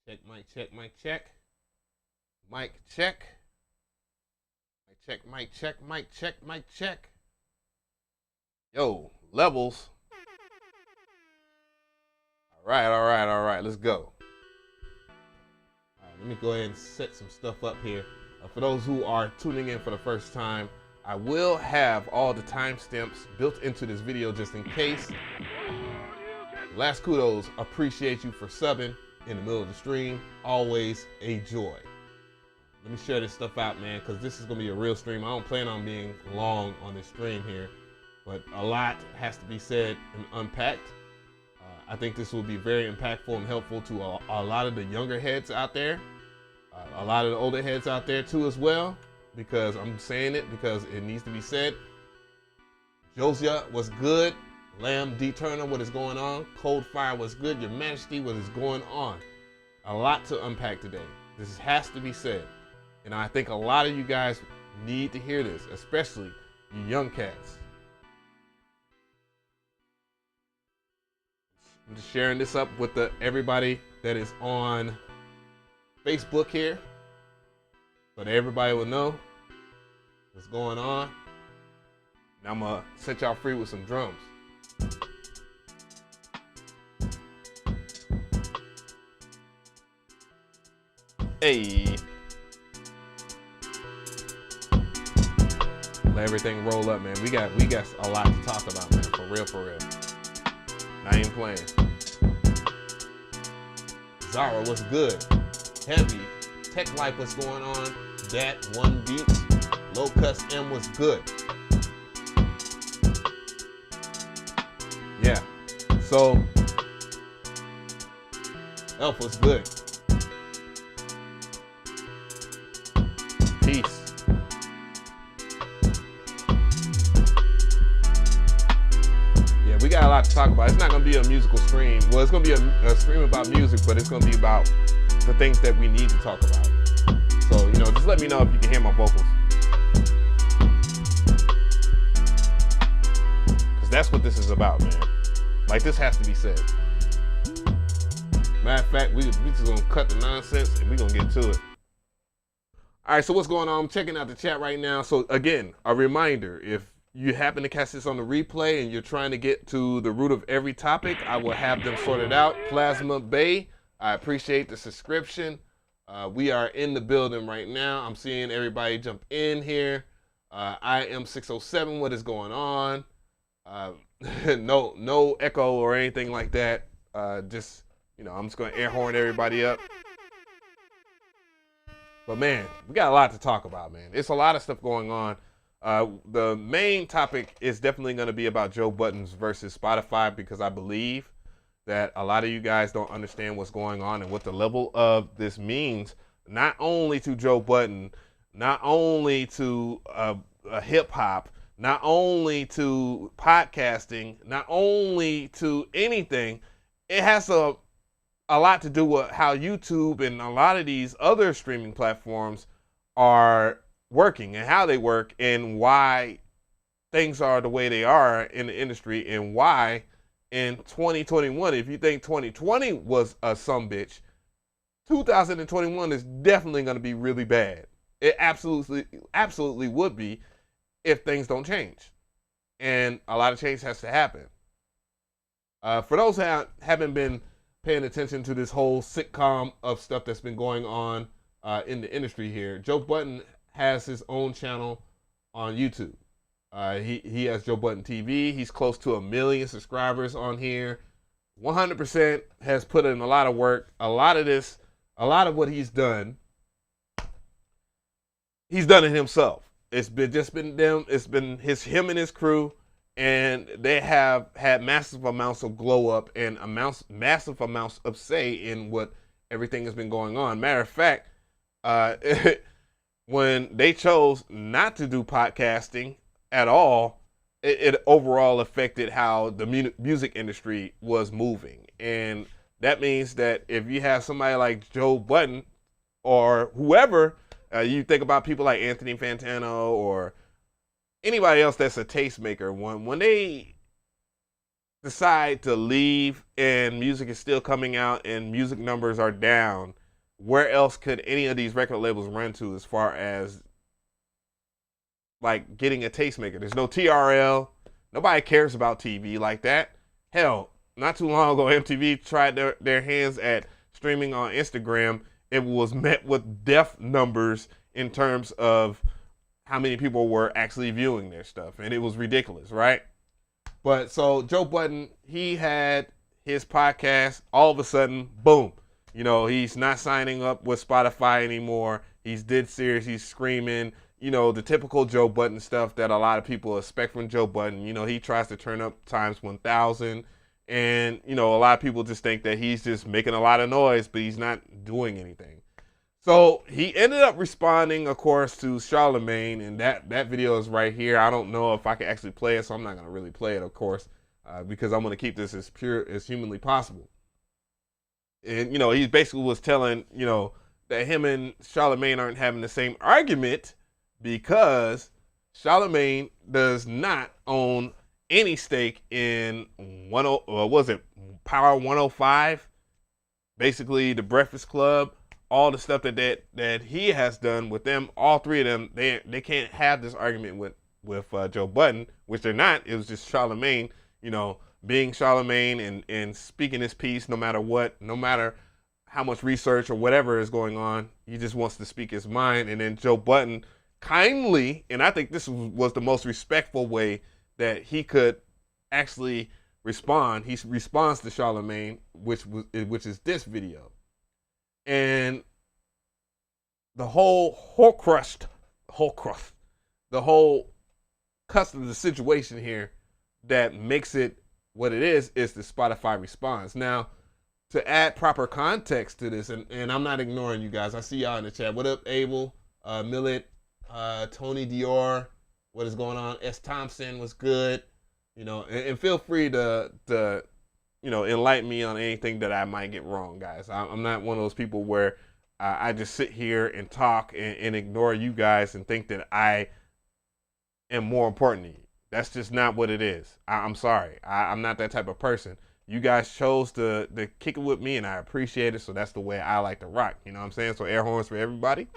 Check, mic check, mic check. Mic check. Mic check, mic check, mic check, mic check. Yo, levels. All right, let's go. All right, let me go ahead and set some stuff up here. For those who are tuning in for the first time, I will have all the timestamps built into this video just in case. Last kudos, appreciate you for subbing in the middle of the stream. Always a joy. Let me share this stuff out, man, because this is going to be a real stream. I don't plan on being long on this stream here, but a lot has to be said and unpacked. I think this will be very impactful and helpful to a lot of the younger heads out there, a lot of the older heads out there too as well, because I'm saying it because it needs to be said. Josiah was good. Lamb D. Turner, what is going on? Cold Fire was good. Your Majesty, what is going on? A lot to unpack today. This has to be said. And I think a lot of you guys need to hear this, especially you young cats. I'm just sharing this up with everybody that is on Facebook here, so that everybody will know what's going on. And I'm gonna set y'all free with some drums. Hey. Let everything roll up, man. We got a lot to talk about, man. For real. Not even playing. Zara, what's good? Heavy. Tech Life, what's going on? Dat One Beats. Low Cuss M, was good. Yeah. So Elf was good. Peace. We got a lot to talk about. It's not going to be a musical stream. Well, it's going to be a stream about music, but it's going to be about the things that we need to talk about. So, just let me know if you can hear my vocals. Because that's what this is about, man. Like, this has to be said. Matter of fact, we just going to cut the nonsense and we're going to get to it. All right, so what's going on? I'm checking out the chat right now. So, again, a reminder, if you happen to catch this on the replay and you're trying to get to the root of every topic, I will have them sorted out. Plasma Bay, I appreciate the subscription. We are in the building right now. I'm seeing everybody jump in here. I am 607, what is going on? No echo or anything like that. I'm just going to air horn everybody up. But man, we got a lot to talk about, man. It's a lot of stuff going on. The main topic is definitely going to be about Joe Budden versus Spotify, because I believe that a lot of you guys don't understand what's going on and what the level of this means, not only to Joe Budden, not only to hip hop, not only to podcasting, not only to anything. It has a lot to do with how YouTube and a lot of these other streaming platforms are working and how they work and why things are the way they are in the industry, and why in 2021, if you think 2020 was a sumbitch, 2021 is definitely going to be really bad. It absolutely would be if things don't change. And a lot of change has to happen. For those who haven't been paying attention to this whole sitcom of stuff that's been going on in the industry here, Joe Budden has his own channel on YouTube. He has Joe Budden TV. He's close to 1 million subscribers on here. 100% has put in a lot of work. A lot of what he's done it himself. It's been them. It's been him and his crew, and they have had massive amounts of glow up and massive amounts of say in what everything has been going on. Matter of fact, when they chose not to do podcasting at all, it overall affected how the music industry was moving. And that means that if you have somebody like Joe Budden or whoever, you think about people like Anthony Fantano or anybody else that's a tastemaker, when they decide to leave and music is still coming out and music numbers are down, where else could any of these record labels run to as far as like getting a tastemaker? There's no TRL. Nobody cares about TV like that. Hell, not too long ago, MTV tried their hands at streaming on Instagram. It was met with death numbers in terms of how many people were actually viewing their stuff, and it was ridiculous, right? But so Joe Budden, he had his podcast. All of a sudden, boom, he's not signing up with Spotify anymore. He's dead serious. He's screaming, the typical Joe Budden stuff that a lot of people expect from Joe Budden. He tries to turn up times 1,000. And, a lot of people just think that he's just making a lot of noise, but he's not doing anything. So he ended up responding, of course, to Charlamagne, and that video is right here. I don't know if I can actually play it, so I'm not going to really play it, of course, because I'm going to keep this as pure as humanly possible. And, he basically was telling, that him and Charlamagne aren't having the same argument because Charlamagne does not own any stake in Power 105, basically the Breakfast Club, all the stuff that he has done with them. All three of them, they can't have this argument with Joe Budden, which they're not. It was just Charlamagne, being Charlamagne and speaking his piece no matter what, no matter how much research or whatever is going on. He just wants to speak his mind. And then Joe Budden kindly, and I think this was the most respectful way that he could actually respond. He responds to Charlamagne, which is this video. And the whole crust, the whole crust of the situation here that makes it what it is the Spotify response. Now, to add proper context to this, and I'm not ignoring you guys. I see y'all in the chat. What up, Abel, Millet, Tony Dior, what is going on? S. Thompson was good, and feel free to enlighten me on anything that I might get wrong, guys. I'm not one of those people where I just sit here and talk and ignore you guys and think that I am more important than you. That's just not what it is. I'm sorry. I'm not that type of person. You guys chose to kick it with me, and I appreciate it, so that's the way I like to rock. You know what I'm saying? So air horns for everybody.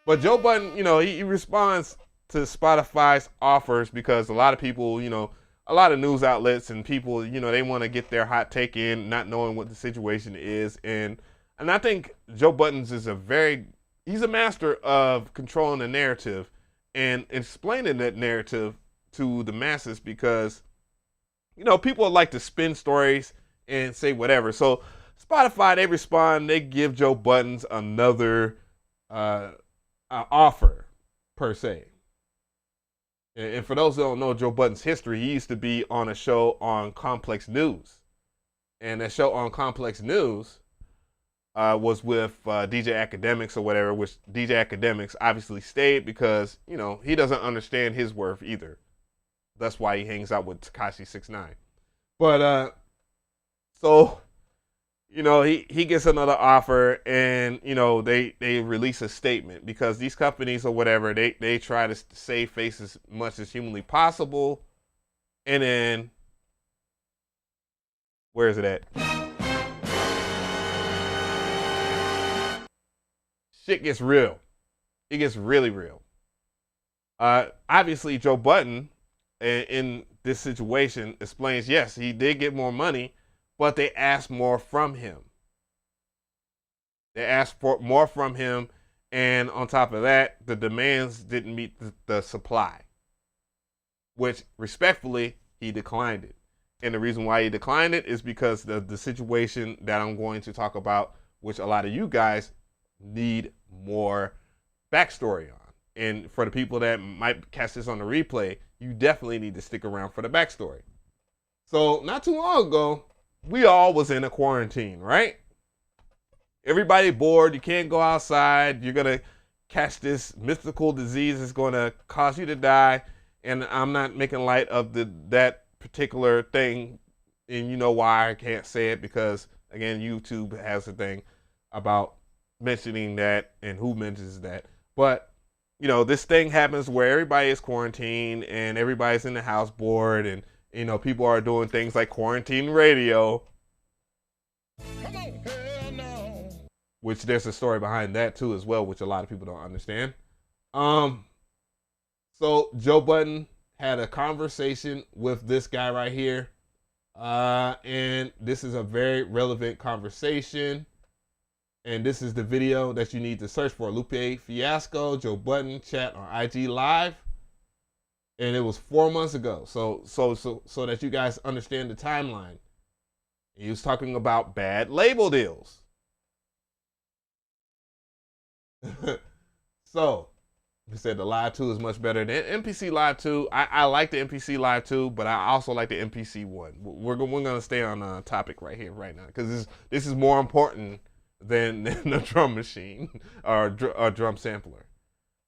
But Joe Budden, he responds to Spotify's offers because a lot of people, a lot of news outlets and people, they want to get their hot take in, not knowing what the situation is. And I think Joe Budden's is he's a master of controlling the narrative and explaining that narrative to the masses because, people like to spin stories and say whatever. So Spotify, they respond, they give Joe Budden's another offer, per se. And for those who don't know Joe Budden's history, he used to be on a show on Complex News. And that show on Complex News was with DJ Academics or whatever, which DJ Academics obviously stayed because, he doesn't understand his worth either. That's why he hangs out with Tekashi 6ix9ine. But, so, he gets another offer and, they release a statement because these companies or whatever, they try to save face as much as humanly possible. And then, where is it at? Shit gets real. It gets really real. Obviously, Joe Budden, in this situation, explains, yes, he did get more money, but they asked more from him. They asked for more from him, and on top of that, the demands didn't meet the supply, which, respectfully, he declined it. And the reason why he declined it is because of the situation that I'm going to talk about, which a lot of you guys need more backstory on. And for the people that might catch this on the replay, you definitely need to stick around for the backstory. So not too long ago, we all was in a quarantine, right? Everybody bored. You can't go outside. You're going to catch this mythical disease that's going to cause you to die. And I'm not making light of that particular thing. And you know why I can't say it, because, again, YouTube has a thing about mentioning that and who mentions that. But, this thing happens where everybody is quarantined and everybody's in the house bored and You know, people are doing things like quarantine radio. Come on, hell no. Which there's a story behind that too as well, which a lot of people don't understand. So Joe Budden had a conversation with this guy right here. And this is a very relevant conversation. And this is the video that you need to search for. Lupe Fiasco, Joe Budden chat on IG Live. And it was 4 months ago. So that you guys understand the timeline. He was talking about bad label deals. So, he said the Live II is much better than MPC Live II. I like the MPC Live II, but I also like the MPC ONE. We're going to stay on a topic right here, right now, because this is more important than a drum machine or a drum sampler.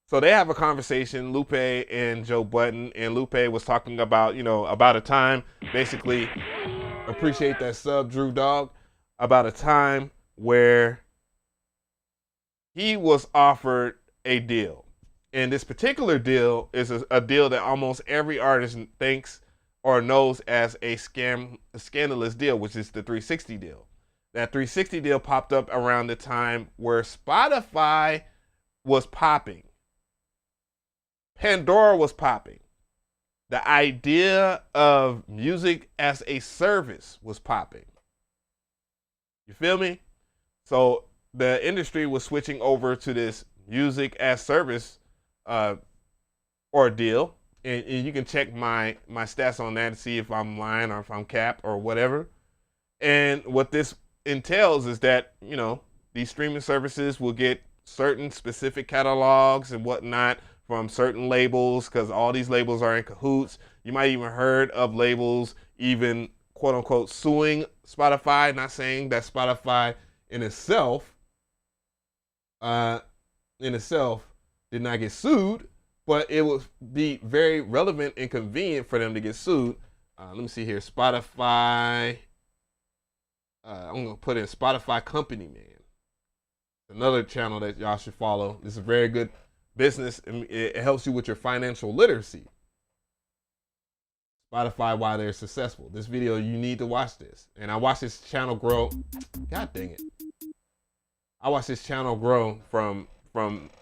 So they have a conversation, Lupe and Joe Budden, and Lupe was talking about, about a time, basically, appreciate that sub, Drew Dog, about a time where he was offered a deal. And this particular deal is a deal that almost every artist thinks or knows as a scandalous deal, which is the 360 deal. That 360 deal popped up around the time where Spotify was popping. Pandora was popping. The idea of music as a service was popping. You feel me? So the industry was switching over to this music as service ordeal, and you can check my stats on that to see if I'm lying or if I'm capped or whatever. And what this entails is that these streaming services will get certain specific catalogs and whatnot from certain labels, because all these labels are in cahoots. You might even heard of labels even quote unquote suing Spotify. Not saying that Spotify in itself did not get sued, but it would be very relevant and convenient for them to get sued. Let me see here. Spotify. I'm going to put in Spotify Company Man. Another channel that y'all should follow. This is very good business. It helps you with your financial literacy. Spotify, why they're successful. This video, you need to watch this. And I watched this channel grow. God dang it. I watched this channel grow from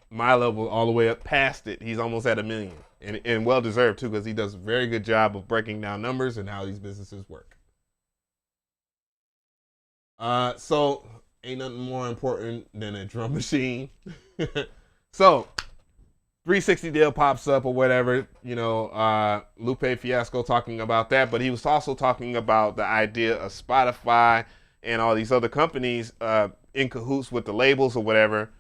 my level all the way up past it. He's almost at 1 million. And well deserved too, because he does a very good job of breaking down numbers and how these businesses work. So ain't nothing more important than a drum machine. So 360 deal pops up or whatever, Lupe Fiasco talking about that, but he was also talking about the idea of Spotify and all these other companies in cahoots with the labels or whatever.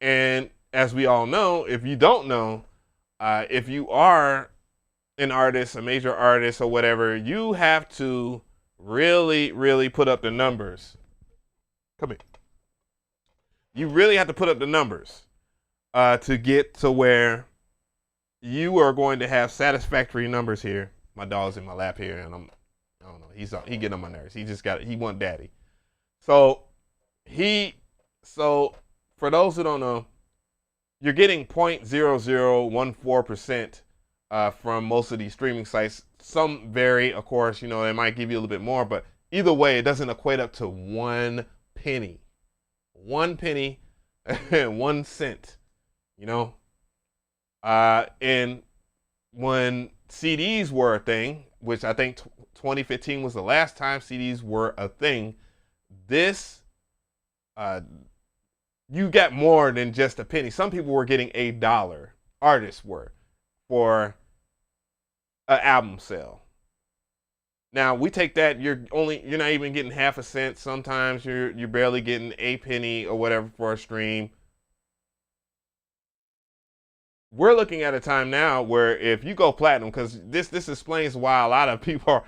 And as we all know, if you don't know, if you are an artist, a major artist or whatever, you have to really, really put up the numbers. Come here. You really have to put up the numbers to get to where you are going to have satisfactory numbers here. My dog's in my lap here, and I don't know. He getting on my nerves. He want daddy. So for those who don't know, you're getting 0.0014% from most of these streaming sites. Some vary, of course. They might give you a little bit more, but either way, it doesn't equate up to 1 penny. 1 penny, 1 cent. And when CDs were a thing, which I think 2015 was the last time CDs were a thing, you got more than just a penny. Some people were getting $1, artists were, for an album sale. Now we take that, you're not even getting half a cent. Sometimes you're barely getting a penny or whatever for a stream. We're looking at a time now where if you go platinum, because this explains why a lot of people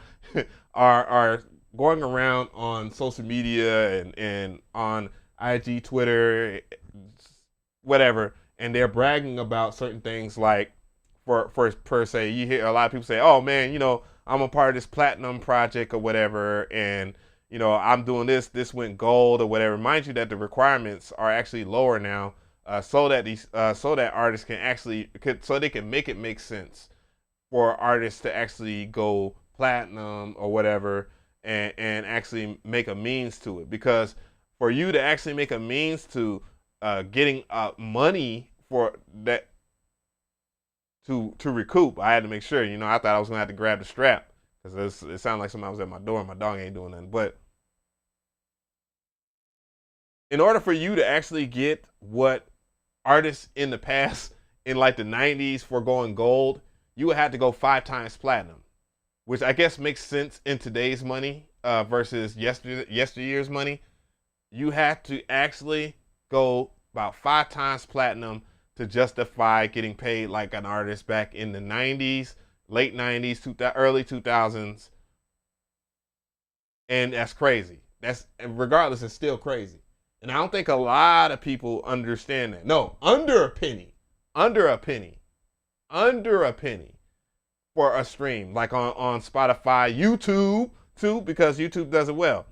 are going around on social media and on IG, Twitter, whatever, and they're bragging about certain things like, for per se, you hear a lot of people say, "Oh man, I'm a part of this platinum project or whatever, and I'm doing this. This went gold or whatever." Mind you, that the requirements are actually lower now, so that artists can so they can make it make sense for artists to actually go platinum or whatever, and actually make a means to it. Because for you to actually make a means to getting money for that to recoup, I had to make sure. I thought I was gonna have to grab the strap because it sounded like somebody was at my door and my dog ain't doing nothing. But in order for you to actually get what artists in the past, in like the 90s, for going gold, you would have to go 5 times platinum, which I guess makes sense in today's money versus yesteryear's money. You have to actually go about 5 times platinum to justify getting paid like an artist back in the 90s, late 90s, early 2000s. And that's crazy. Regardless, it's still crazy. And I don't think a lot of people understand that. No, under a penny for a stream, like on Spotify, YouTube too, because YouTube does it well.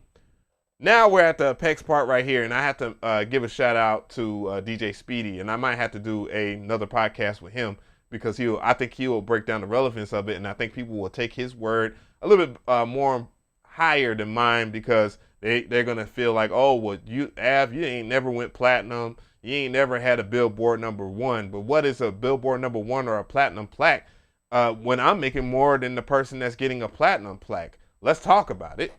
Now we're at the Apex part right here, and I have to give a shout out to DJ Speedy, and I might have to do another podcast with him because I think he will break down the relevance of it, and I think people will take his word a little bit more higher than mine because they're gonna feel like, oh, well, you ain't never went platinum, you ain't never had a Billboard #1. But what is a Billboard #1 or a platinum plaque when I'm making more than the person that's getting a platinum plaque? Let's talk about it.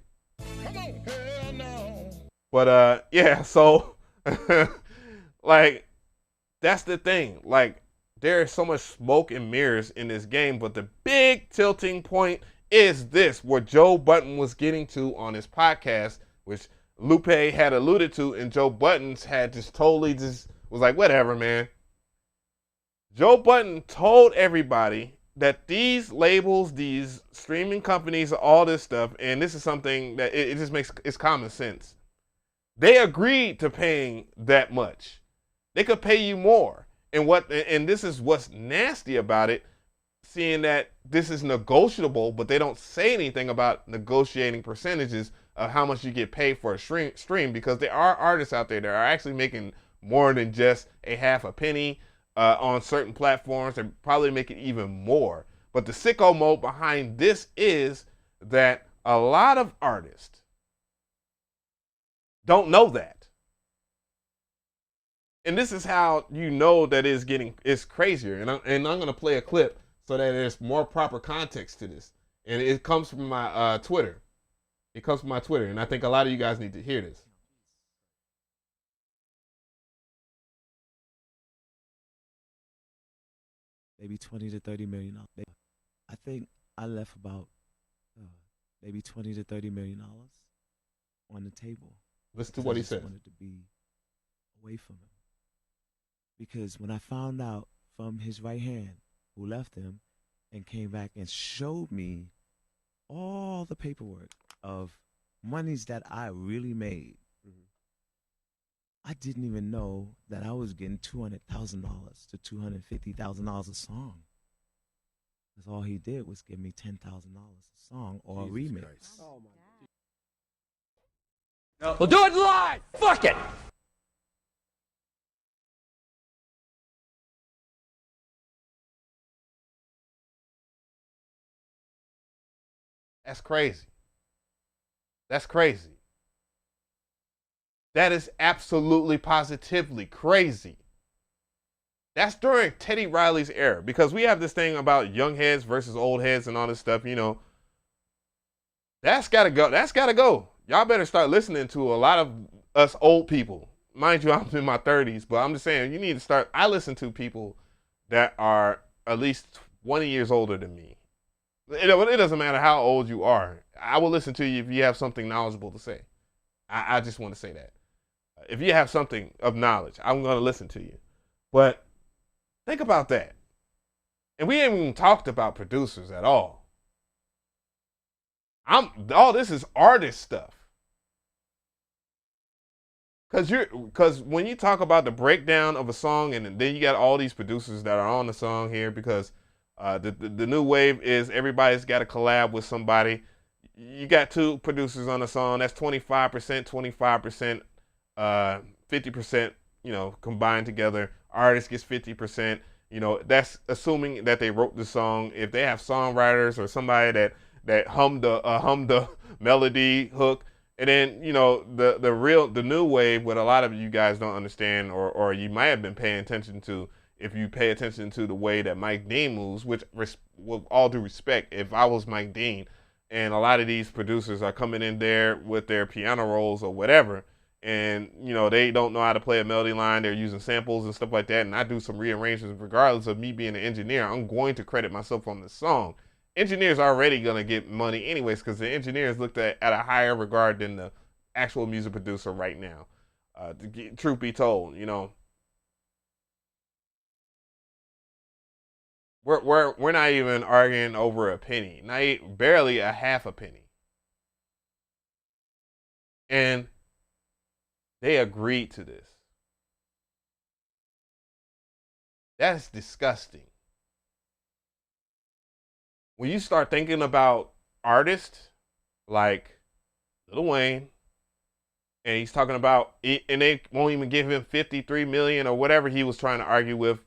Come on, hell no. But yeah, so like that's the thing. Like there is so much smoke and mirrors in this game, but the big tilting point is this, what Joe Budden was getting to on his podcast, which Lupe had alluded to, and Joe Budden's had just totally was like, whatever, man. Joe Budden told everybody that these labels, these streaming companies, all this stuff, and this is something that it just it's common sense. They agreed to paying that much. They could pay you more. And this is what's nasty about it, seeing that this is negotiable, but they don't say anything about negotiating percentages of how much you get paid for a stream, because there are artists out there that are actually making more than just a half a penny on certain platforms. They're probably making even more. But the sicko mode behind this is that a lot of artists don't know that. And this is how you know that it's crazier. And I'm going to play a clip so that there's more proper context to this. And it comes from my Twitter. It comes from my Twitter. And I think a lot of you guys need to hear this. Maybe 20 to 30 million. I think I left about maybe 20 to 30 million dollars on the table. Listen to what he said. I wanted to be away from him, because when I found out from his right hand who left him and came back and showed me all the paperwork of monies that I really made, I didn't even know that I was getting $200,000 to $250,000 a song. Because all he did was give me $10,000 a song or Jesus a remix. Christ. Oh my God. We'll do it live. Fuck it. That's crazy. That's crazy. That is absolutely positively crazy. That's during Teddy Riley's era, because we have this thing about young heads versus old heads and all this stuff, you know. That's got to go. That's got to go. Y'all better start listening to a lot of us old people. Mind you, I'm in my 30s, but I'm just saying you need to start. I listen to people that are at least 20 years older than me. It doesn't matter how old you are. I will listen to you if you have something knowledgeable to say. I just want to say that. If you have something of knowledge, I'm going to listen to you. But think about that. And we ain't even talked about producers at all. All this is artist stuff. Because when you talk about the breakdown of a song, and then you got all these producers that are on the song here, because the new wave is everybody's got to collab with somebody. You got 2 producers on a song. That's 25%, 25%. 50%, combined together. Artist gets 50%. That's assuming that they wrote the song. If they have songwriters or somebody that hum the melody hook. And then, you know, the new wave, what a lot of you guys don't understand, or you might have been paying attention to, if you pay attention to the way that Mike Dean moves, which with all due respect, if I was Mike Dean and a lot of these producers are coming in there with their piano rolls or whatever, and, you know, they don't know how to play a melody line, they're using samples and stuff like that, and I do some rearrangements, regardless of me being an engineer, I'm going to credit myself on the song. Engineers are already going to get money anyways, because the engineers looked at a higher regard than the actual music producer right now. Truth be told, you know, we're not even arguing over a penny, barely a half a penny, and they agreed to this. That's disgusting. When you start thinking about artists like Lil Wayne, and he's talking about it, and they won't even give him 53 million or whatever he was trying to argue with,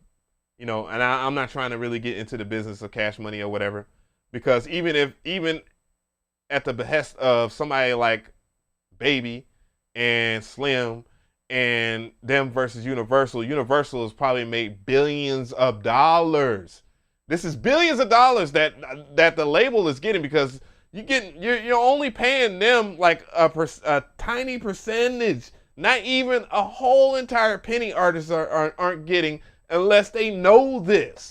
you know, and I'm not trying to really get into the business of cash money or whatever, because even at the behest of somebody like Baby and Slim and them versus Universal has probably made billions of dollars. This is billions of dollars that the label is getting, because you're only paying them like a tiny percentage, not even a whole entire penny. Artists aren't getting unless they know this.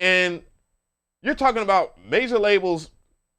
And you're talking about major labels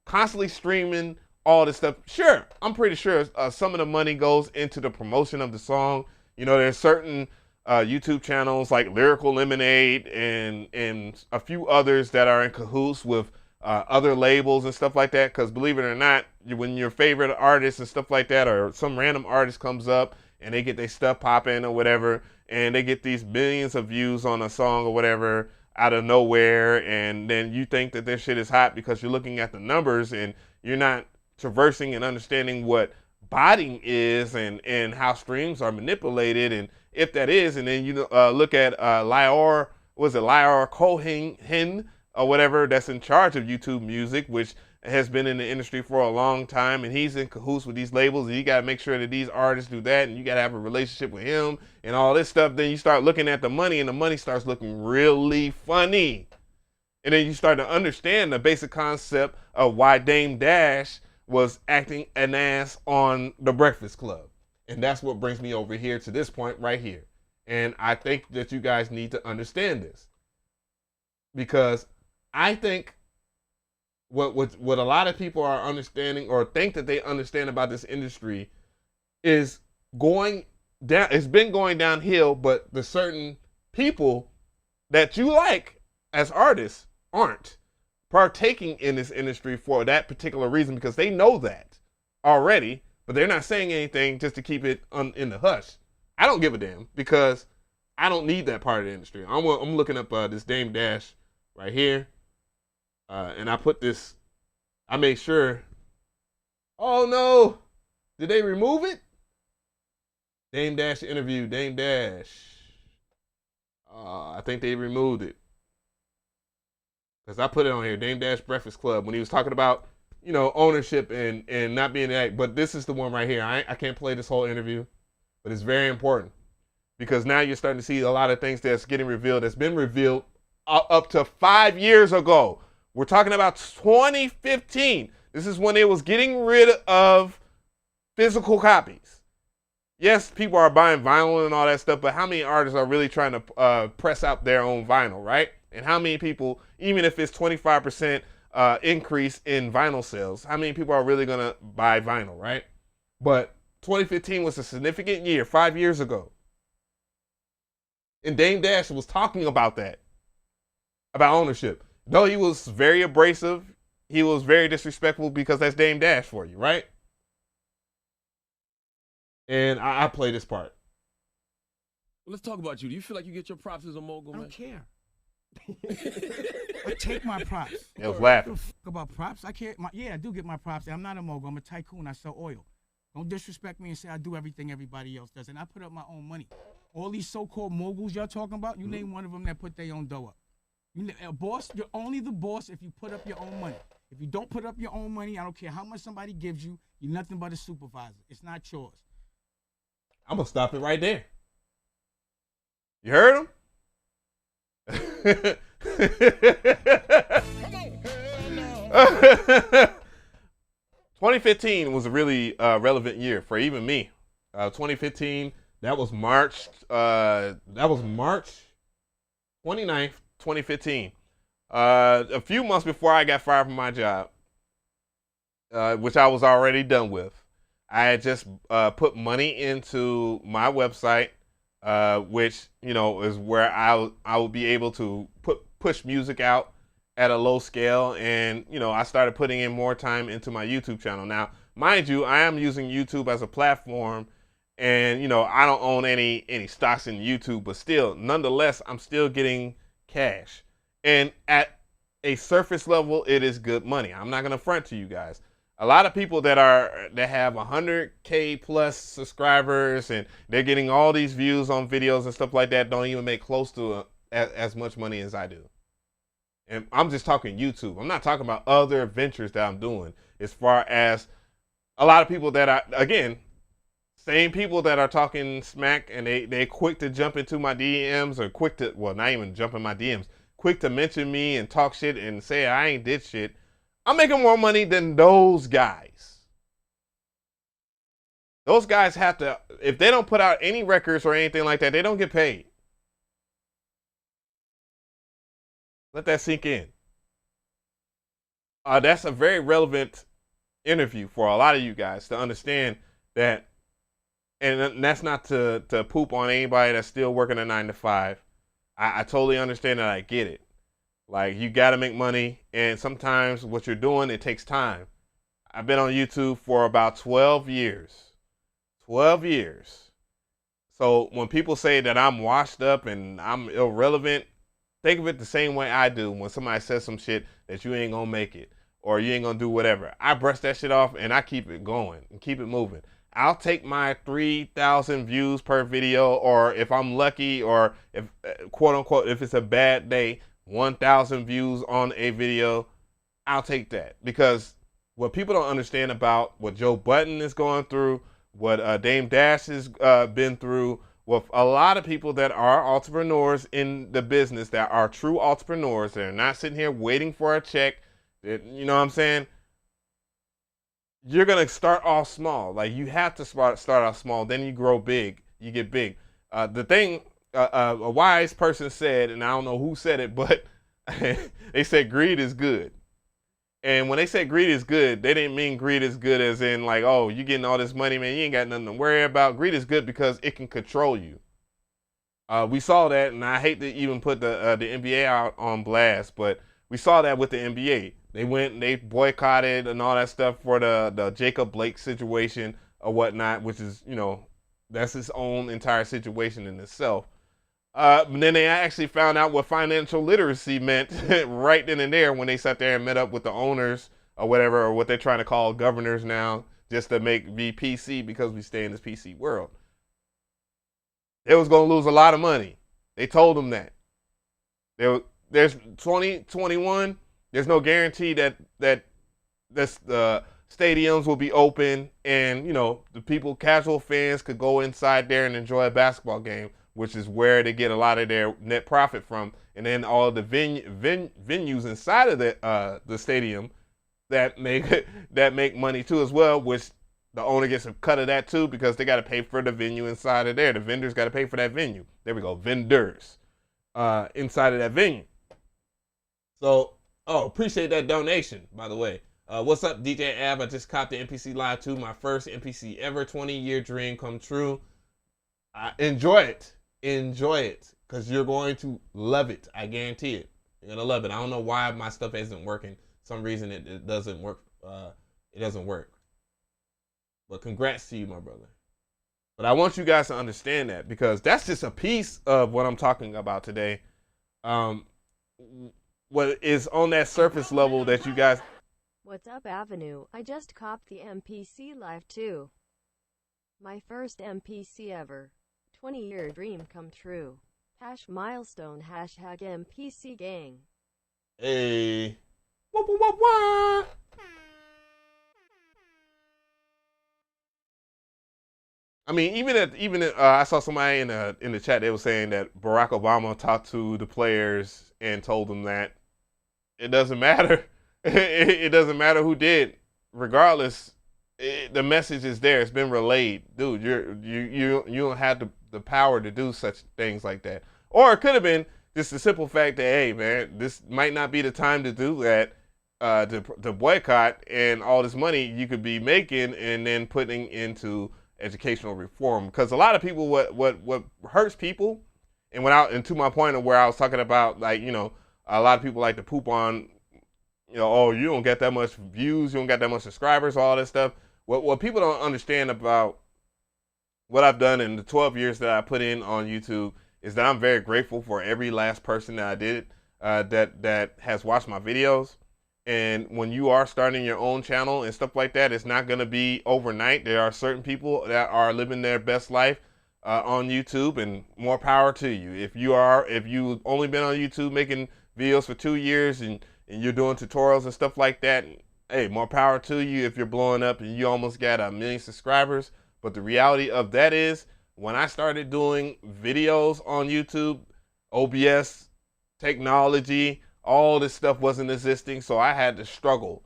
constantly streaming all this stuff. Sure, I'm pretty sure some of the money goes into the promotion of the song. You know, there's certain YouTube channels like Lyrical Lemonade and a few others that are in cahoots with other labels and stuff like that. Because believe it or not, when your favorite artist and stuff like that, or some random artist comes up and they get their stuff popping or whatever, and they get these millions of views on a song or whatever out of nowhere, and then you think that this shit is hot because you're looking at the numbers and you're not traversing and understanding what botting is and how streams are manipulated, and if that is, and then you look at Lior Cohen or whatever, that's in charge of YouTube Music, which has been in the industry for a long time, and he's in cahoots with these labels, and you got to make sure that these artists do that, and you got to have a relationship with him and all this stuff. Then you start looking at the money, and the money starts looking really funny. And then you start to understand the basic concept of why Dame Dash was acting an ass on The Breakfast Club. And that's what brings me over here to this point right here. And I think that you guys need to understand this, because I think what a lot of people are understanding or think that they understand about this industry is going down. It's been going downhill, but the certain people that you like as artists aren't partaking in this industry for that particular reason, because they know that already, but they're not saying anything just to keep it in the hush. I don't give a damn, because I don't need that part of the industry. I'm looking up this Dame Dash right here. And I made sure. Oh no, did they remove it? Dame Dash interview, Dame Dash. I think they removed it, because I put it on here, Dame Dash Breakfast Club, when he was talking about, you know, ownership and not being that. But this is the one right here. I can't play this whole interview, but it's very important, because now you're starting to see a lot of things that's getting revealed, that's been revealed up to 5 years ago. We're talking about 2015. This is when it was getting rid of physical copies. Yes, people are buying vinyl and all that stuff, but how many artists are really trying to press out their own vinyl, right? And how many people, even if it's 25% increase in vinyl sales, how many people are really going to buy vinyl, right? But 2015 was a significant year, 5 years ago. And Dame Dash was talking about that, about ownership. Though he was very abrasive, he was very disrespectful, because that's Dame Dash for you, right? And I play this part. Well, let's talk about you. Do you feel like you get your props as a mogul, I man? don't care. I take my props. I was I laughing. don't fuck about props. I care. I do get my props. I'm not a mogul. I'm a tycoon. I sell oil. Don't disrespect me and say I do everything everybody else does. And I put up my own money. All these so-called moguls y'all talking about, you name one of them that put their own dough up. A boss, you're only the boss if you put up your own money. If you don't put up your own money, I don't care how much somebody gives you, you're nothing but a supervisor. It's not yours. I'm going to stop it right there. You heard him? 2015 was a really relevant year for even me. 2015, that was March 29th, 2015. A few months before I got fired from my job, which I was already done with. I had just put money into my website, which, you know, is where I would be able to push music out at a low scale. And, you know, I started putting in more time into my YouTube channel. Now, mind you, I am using YouTube as a platform, and, you know, I don't own any stocks in YouTube, but still, nonetheless, I'm still getting cash. And at a surface level, it is good money. I'm not going to front to you guys. A lot of people that have 100K plus subscribers and they're getting all these views on videos and stuff like that don't even make close to as much money as I do. And I'm just talking YouTube. I'm not talking about other ventures that I'm doing. As far as a lot of people that same people that are talking smack, and they quick to jump into my DMs, or quick to, well, not even jump in my DMs, quick to mention me and talk shit and say I ain't did shit. I'm making more money than those guys. Those guys have to, if they don't put out any records or anything like that, they don't get paid. Let that sink in. That's a very relevant interview for a lot of you guys to understand that, and that's not to poop on anybody that's still working a 9 to 5. I totally understand that. I get it. Like, you got to make money, and sometimes what you're doing, it takes time. I've been on YouTube for about 12 years. 12 years. So when people say that I'm washed up and I'm irrelevant, think of it the same way I do when somebody says some shit that you ain't gonna make it or you ain't gonna do whatever. I brush that shit off and I keep it going and keep it moving. I'll take my 3,000 views per video, or if I'm lucky, or if, quote unquote, if it's a bad day, 1,000 views on a video. I'll take that, because what people don't understand about what Joe Budden is going through, what Dame Dash has been through, with a lot of people that are entrepreneurs in the business, that are true entrepreneurs, that are not sitting here waiting for a check, that, you know what I'm saying? You're going to start off small. Like, you have to start off small, then you grow big, you get big. The thing, a wise person said, and I don't know who said it, but they said greed is good. And when they said greed is good, they didn't mean greed is good as in like, oh, you getting all this money, man, you ain't got nothing to worry about. Greed is good because it can control you. We saw that, and I hate to even put the NBA out on blast, but we saw that with the NBA. They went and they boycotted and all that stuff for the Jacob Blake situation or whatnot, which is, you know, that's his own entire situation in itself. But then they actually found out what financial literacy meant right then and there when they sat there and met up with the owners or whatever, or what they're trying to call governors now, just to make VPC, because we stay in this PC world. They was going to lose a lot of money. They told them that. There's 2021, there's no guarantee that the stadiums will be open, and, you know, the people, casual fans, could go inside there and enjoy a basketball game, which is where they get a lot of their net profit from. And then all the venues inside of the stadium that make money too as well, which the owner gets a cut of that too, because they got to pay for the venue inside of there. The vendors got to pay for that venue. There we go, vendors inside of that venue. So, appreciate that donation, by the way. What's up, DJ Ab? I just copped the MPC Live II, my first MPC ever, 20-year dream come true. Enjoy it. Enjoy it, because you're going to love it. I guarantee it. You're going to love it. I don't know why my stuff isn't working. Some reason it doesn't work. It doesn't work. But congrats to you, my brother. But I want you guys to understand that, because that's just a piece of what I'm talking about today. What is on that surface level that you guys... What's up, Avenue? I just copped the MPC Live II. My first MPC ever. 20-year dream come true. #milestone #MPC gang. Hey. Wah, wah, wah, wah. I mean, I saw somebody in the chat. They were saying that Barack Obama talked to the players and told them that it doesn't matter. It doesn't matter who did, regardless. The message is there. It's been relayed, dude. You don't have the power to do such things like that. Or it could have been just the simple fact that, hey, man, this might not be the time to do that. To boycott, and all this money you could be making and then putting into educational reform. Because a lot of people, what hurts people, and to my point of where I was talking about, like, a lot of people like to poop on, oh, you don't get that much views, you don't get that much subscribers, all this stuff. What people don't understand about what I've done in the 12 years that I put in on YouTube is that I'm very grateful for every last person that I did that has watched my videos. And when you are starting your own channel and stuff like that, it's not going to be overnight. There are certain people that are living their best life on YouTube, and more power to you. If you've only been on YouTube making videos for 2 years and you're doing tutorials and stuff like that, hey, more power to you if you're blowing up and you almost got 1 million subscribers. But the reality of that is, when I started doing videos on YouTube, OBS, technology, all this stuff wasn't existing, so I had to struggle.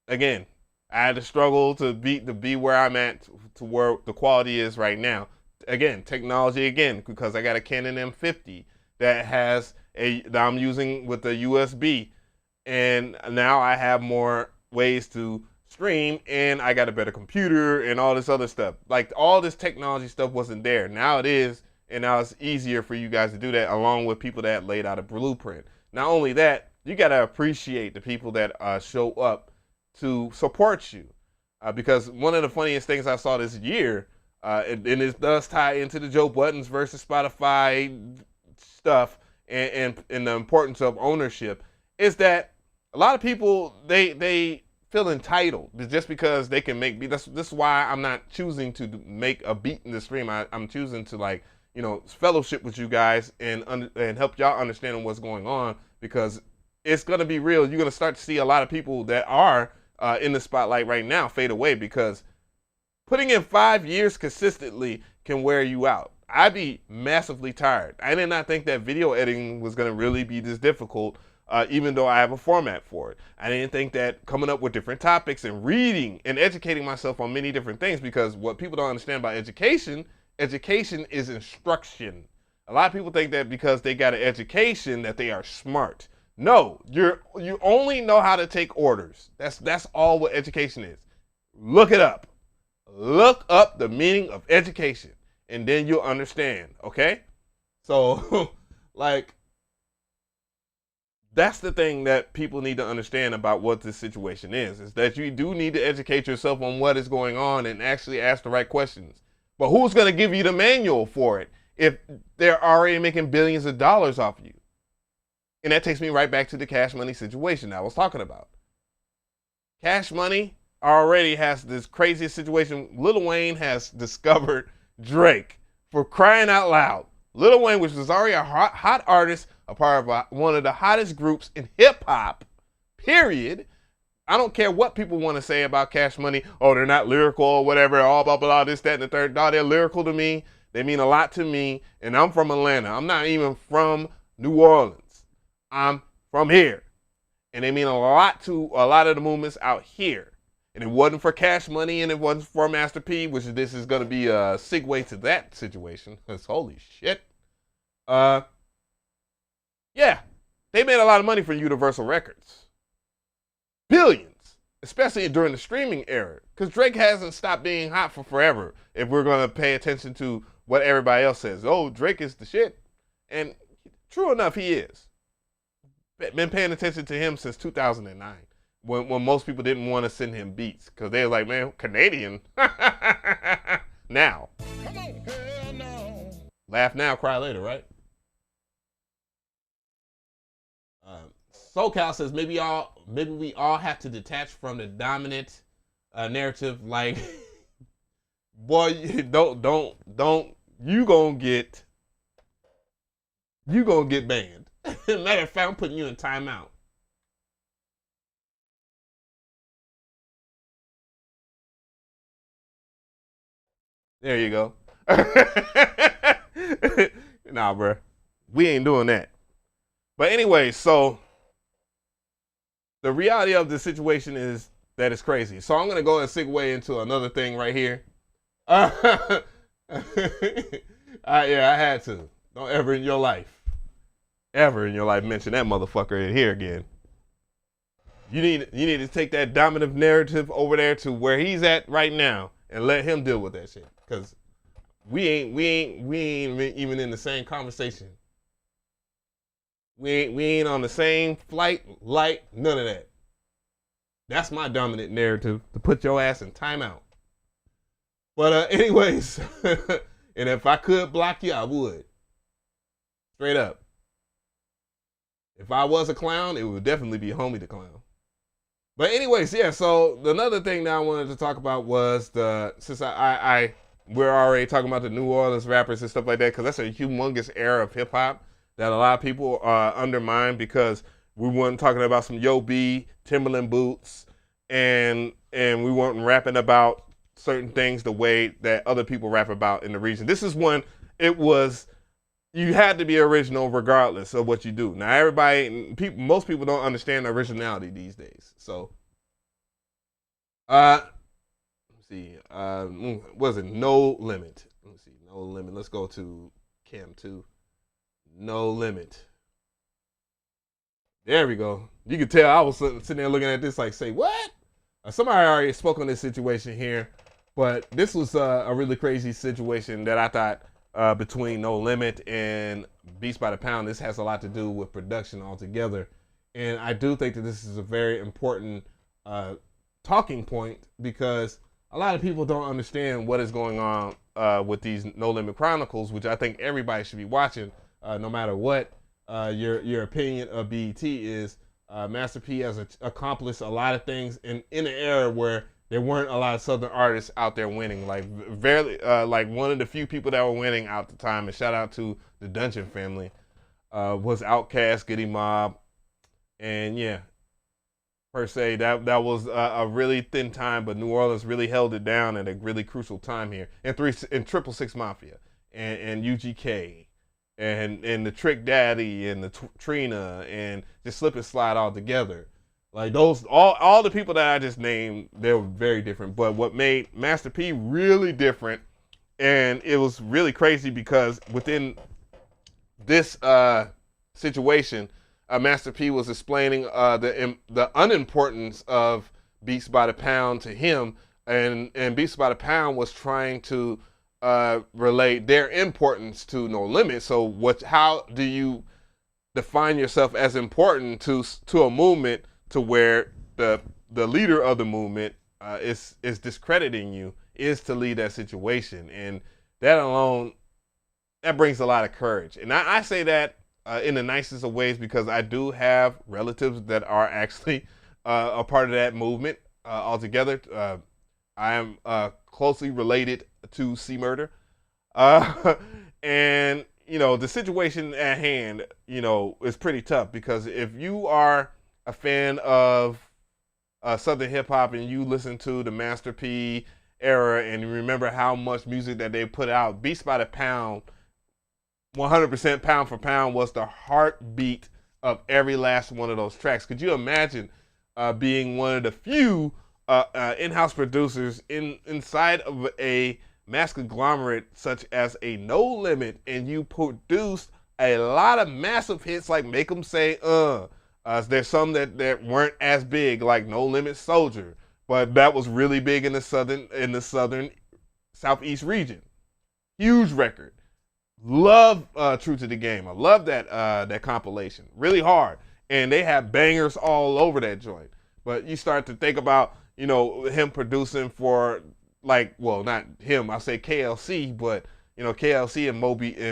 Again, I had to struggle to be where I'm at, to where the quality is right now. Again, technology again, because I got a Canon M50 that I'm using with the USB, and now I have more ways to stream, and I got a better computer and all this other stuff. Like, all this technology stuff wasn't there. Now it is, and now it's easier for you guys to do that, along with people that laid out a blueprint. Not only that, you got to appreciate the people that show up to support you. Because one of the funniest things I saw this year, and it does tie into the Joe Buddens versus Spotify stuff and the importance of ownership, is that a lot of people, they feel entitled just because they can make beats. This is why I'm not choosing to make a beat in the stream. I'm choosing to, fellowship with you guys and help y'all understand what's going on, because it's going to be real. You're going to start to see a lot of people that are in the spotlight right now fade away, because putting in 5 years consistently can wear you out. I'd be massively tired. I did not think that video editing was going to really be this difficult, even though I have a format for it. I didn't think that coming up with different topics and reading and educating myself on many different things, because what people don't understand about education is instruction. A lot of people think that because they got an education that they are smart. No, you only know how to take orders. That's all what education is. Look it up. Look up the meaning of education, and then you'll understand, okay? So, that's the thing that people need to understand about what this situation is that you do need to educate yourself on what is going on and actually ask the right questions. But who's going to give you the manual for it if they're already making billions of dollars off you? And that takes me right back to the Cash Money situation I was talking about. Cash Money already has this crazy situation. Lil Wayne has discovered Drake, for crying out loud. Lil Wayne, which was already a hot artist, a part of one of the hottest groups in hip-hop, period. I don't care what people want to say about Cash Money. Oh, they're not lyrical or whatever, all blah, blah, this, that, and the third. No, they're lyrical to me. They mean a lot to me. And I'm from Atlanta. I'm not even from New Orleans. I'm from here. And they mean a lot to a lot of the movements out here. And it wasn't for Cash Money, and it wasn't for Master P, which this is going to be a segue to that situation. Because holy shit. Yeah, they made a lot of money for Universal Records. Billions, especially during the streaming era, because Drake hasn't stopped being hot for forever. If we're going to pay attention to what everybody else says, oh, Drake is the shit. And true enough, he is. Been paying attention to him since 2009, when most people didn't want to send him beats, because they were like, man, Canadian. Now. Come on, hell no. Laugh now, cry later, right? SoCal says maybe we all have to detach from the dominant narrative. Like, boy, don't you gonna get you gonna get banned. Matter of fact, I'm putting you in timeout. There you go. Nah, bro. We ain't doing that. But anyway, so the reality of the situation is that it's crazy. So I'm going to go and segue into another thing right here. Yeah, I had to. Don't ever in your life mention that motherfucker in here again. You need to take that dominant narrative over there to where he's at right now and let him deal with that shit. Cause we ain't even in the same conversation. We ain't on the same flight, light, none of that. That's my dominant narrative, to put your ass in timeout. But anyways, and if I could block you, I would. Straight up. If I was a clown, it would definitely be Homie the Clown. But anyways, yeah, so another thing that I wanted to talk about was since we're already talking about the New Orleans rappers and stuff like that, because that's a humongous era of hip hop that a lot of people undermine, because we weren't talking about some Yo B, Timberland boots, and we weren't rapping about certain things the way that other people rap about in the region. This is one, you had to be original regardless of what you do. Now most people don't understand originality these days. So, let's see, was it No Limit? Let's see, No Limit. Let's go to Cam 2. No Limit. There we go. You can tell I was sitting there looking at this like, say what? Somebody already spoke on this situation here, but this was a really crazy situation that I thought between No Limit and Beats by the Pound. This has a lot to do with production altogether. And I do think that this is a very important talking point, because a lot of people don't understand what is going on with these No Limit Chronicles, which I think everybody should be watching, no matter what your opinion of BET is. Master P has accomplished a lot of things in an era where there weren't a lot of Southern artists out there winning. Like like one of the few people that were winning out the time, and shout out to the Dungeon family, was Outkast, Goody Mob, and yeah, per se, that was a really thin time, but New Orleans really held it down at a really crucial time here. And 666 Mafia and UGK and the Trick Daddy and the Trina and just Slip and Slide all together. Like those, all the people that I just named, they were very different. But what made Master P really different, and it was really crazy because within this situation, Master P was explaining the unimportance of Beats by the Pound to him, and Beats by the Pound was trying to relate their importance to No Limit. So how do you define yourself as important to a movement to where the leader of the movement is discrediting you, is to lead that situation? And that alone, that brings a lot of courage. And I say that in the nicest of ways, because I do have relatives that are actually a part of that movement altogether. I am closely related to C Murder. And, the situation at hand, is pretty tough, because if you are a fan of Southern hip hop and you listen to the Master P era and you remember how much music that they put out, Beats by the Pound, 100% pound for pound, was the heartbeat of every last one of those tracks. Could you imagine being one of the few in-house producers inside of a mass conglomerate such as a No Limit, and you produced a lot of massive hits like Make 'Em Say there's some that weren't as big, like No Limit Soldier, but that was really big in the southern southeast region. Huge record. Love True to the Game. I love that compilation. Really hard. And they have bangers all over that joint. But you start to think about, him producing for, not him, I say KLC, but KLC and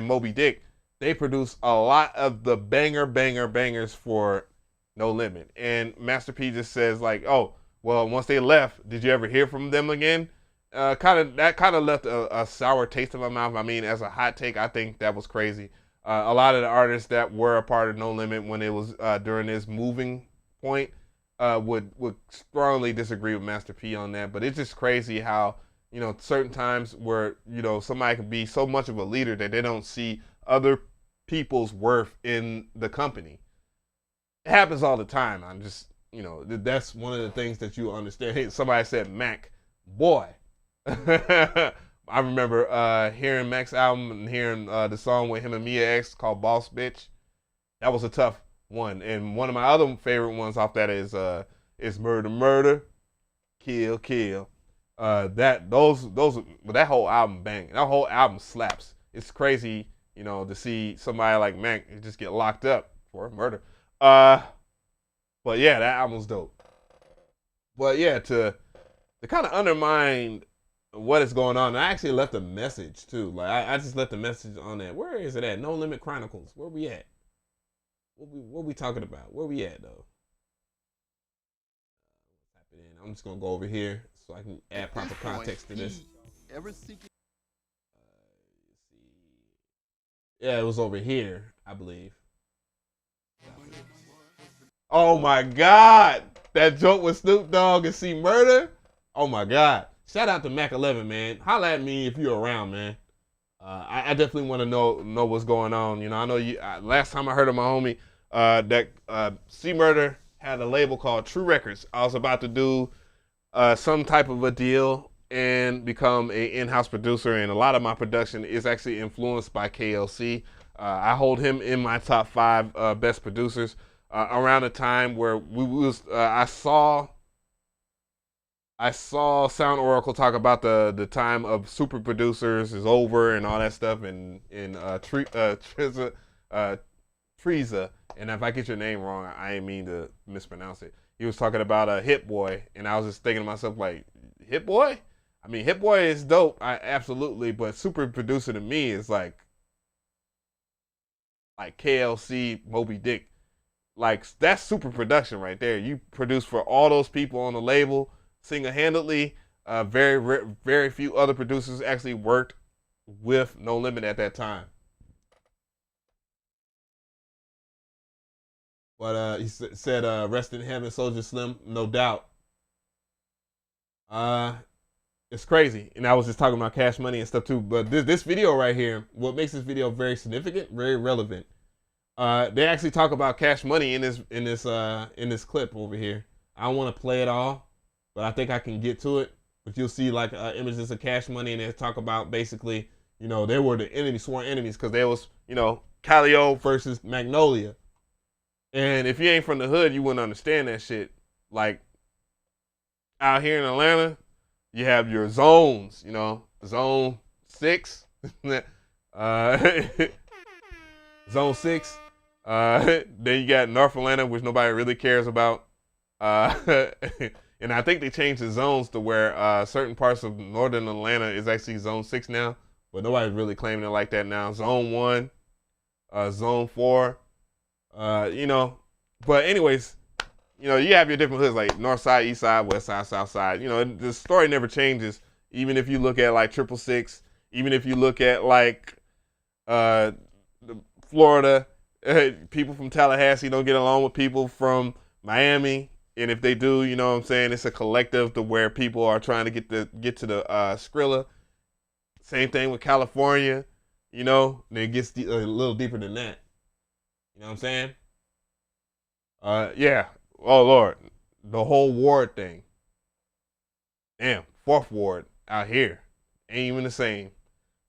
Moby Dick, they produce a lot of the bangers for No Limit. And Master P just says once they left, did you ever hear from them again? That kind of left a sour taste in my mouth. I mean, as a hot take, I think that was crazy. A lot of the artists that were a part of No Limit when it was during this moving point would strongly disagree with Master P on that. But it's just crazy how, you know, certain times where, you know, somebody can be so much of a leader that they don't see other people's worth in the company. It happens all the time. I'm just, you know, that's one of the things that you understand. Hey, somebody said Mac, boy. I remember hearing Mac's album and hearing the song with him and Mia X called Boss Bitch. That was a tough one. And one of my other favorite ones off that is Murder Murder, Kill Kill. That whole album bang. That whole album slaps. It's crazy, you know, to see somebody like Mac just get locked up for murder. But yeah, that album's dope. But yeah, to kind of undermine what is going on, I actually left a message too. Like I just left a message on that. Where is it at? No Limit Chronicles. Where we at? What we talking about? Where we at though? I'm just gonna go over here so I can add proper context to this. Yeah, it was over here, I believe. Oh my God, that joke with Snoop Dogg and C Murder. Oh my God. Shout out to Mac 11, man. Holla at me if you're around, man. I definitely want to know what's going on. You know, I know you. Last time I heard of my homie, that C Murder had a label called True Records. I was about to do some type of a deal and become an in-house producer, and a lot of my production is actually influenced by KLC. I hold him in my top 5 best producers. Around the time where I saw Sound Oracle talk about the time of super producers is over and all that stuff, and Triza, and if I get your name wrong, I didn't mean to mispronounce it. He was talking about Hit Boy, and I was just thinking to myself, like, Hit Boy? I mean, Hit Boy is dope, absolutely, but super producer to me is like KLC, Moby Dick. Like, that's super production right there. You produce for all those people on the label single-handedly. Very few other producers actually worked with No Limit at that time. But he said, rest in heaven, Soldier Slim, no doubt. It's crazy. And I was just talking about Cash Money and stuff too. But this video right here, what makes this video very significant, very relevant. They actually talk about Cash Money in this clip over here. I don't want to play it all, but I think I can get to it. But you'll see like images of Cash Money, and they talk about basically, you know, they were the enemy, sworn enemies, because there was, you know, Calio versus Magnolia. And if you ain't from the hood, you wouldn't understand that shit. Like, out here in Atlanta, you have your zones, you know, Zone 6, Zone 6. Then you got North Atlanta, which nobody really cares about. And I think they changed the zones to where certain parts of northern Atlanta is actually Zone 6 now, but nobody's really claiming it like that now. Zone 1, Zone 4, you know. But anyways, you know, you have your different hoods like North Side, East Side, West Side, South Side. You know, the story never changes. Even if you look at like 666, even if you look at like Florida, people from Tallahassee don't get along with people from Miami. And if they do, you know what I'm saying, it's a collective to where people are trying to get to the Skrilla. Same thing with California, you know, and it gets a little deeper than that. You know what I'm saying? Yeah. Oh, Lord. The whole ward thing. Damn, 4th Ward out here. Ain't even the same.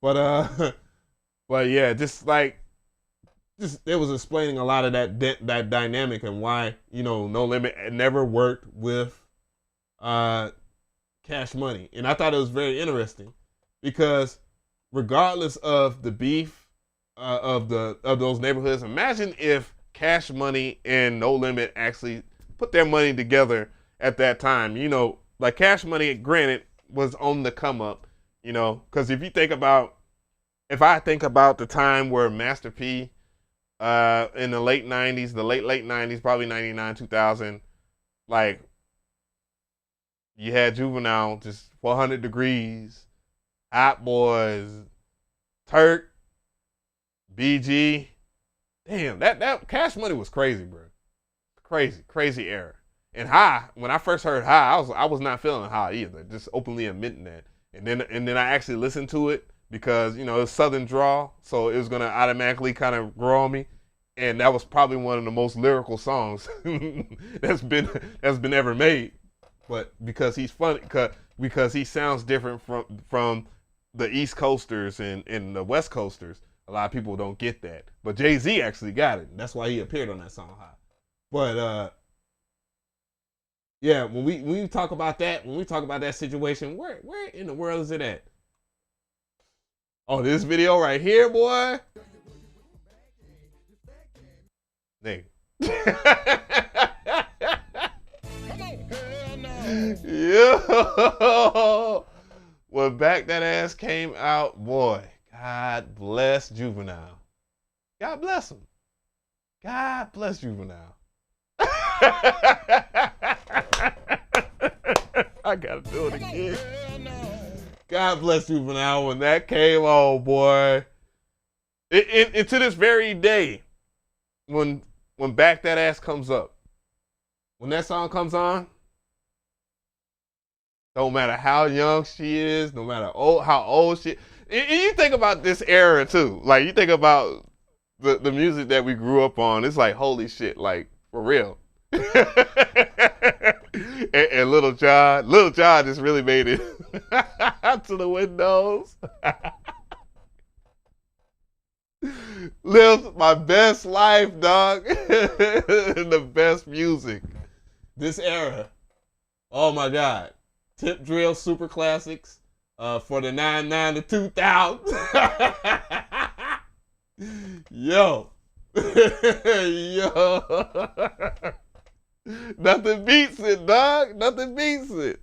But yeah, just it was explaining a lot of that dynamic and why, you know, No Limit never worked with Cash Money. And I thought it was very interesting because regardless of the beef of those neighborhoods, imagine if Cash Money and No Limit actually put their money together at that time. You know, like Cash Money, granted, was on the come up, you know, because if I think about the time where Master P in the late 90s, late 90s, probably 99, 2000, like, you had Juvenile, just 400 Degrees, Hot Boys, Turk, BG. Damn, that Cash Money was crazy, bro. Crazy era. And High, when I first heard High, I was not feeling High either. Just openly admitting that. And then I actually listened to it because, you know, it's Southern drawl, so it was gonna automatically kind of grow on me. And that was probably one of the most lyrical songs that's been ever made. But because he's funny, because he sounds different from the East Coasters and the West Coasters, a lot of people don't get that. But Jay-Z actually got it. That's why he appeared on that song High. But yeah, when we talk about that situation, where in the world is it at? Oh, this video right here, boy. Nigga. Yo, when Back That Ass came out, boy, God bless Juvenile. God bless him. God bless Juvenile. I gotta do it again. God bless Juvenile when that came on, boy. It to this very day, when Back That Ass comes up, when that song comes on, don't matter how young she is, no matter how old she is. You think about this era too. Like, you think about the music that we grew up on. It's like, holy shit, like, for real. and Little John just really made it to the windows. Live my best life, dog. The best music. This era. Oh my God. Tip Drill Super Classics for the 99 to 2000. Yo. Yo. Nothing beats it, dog. Nothing beats it.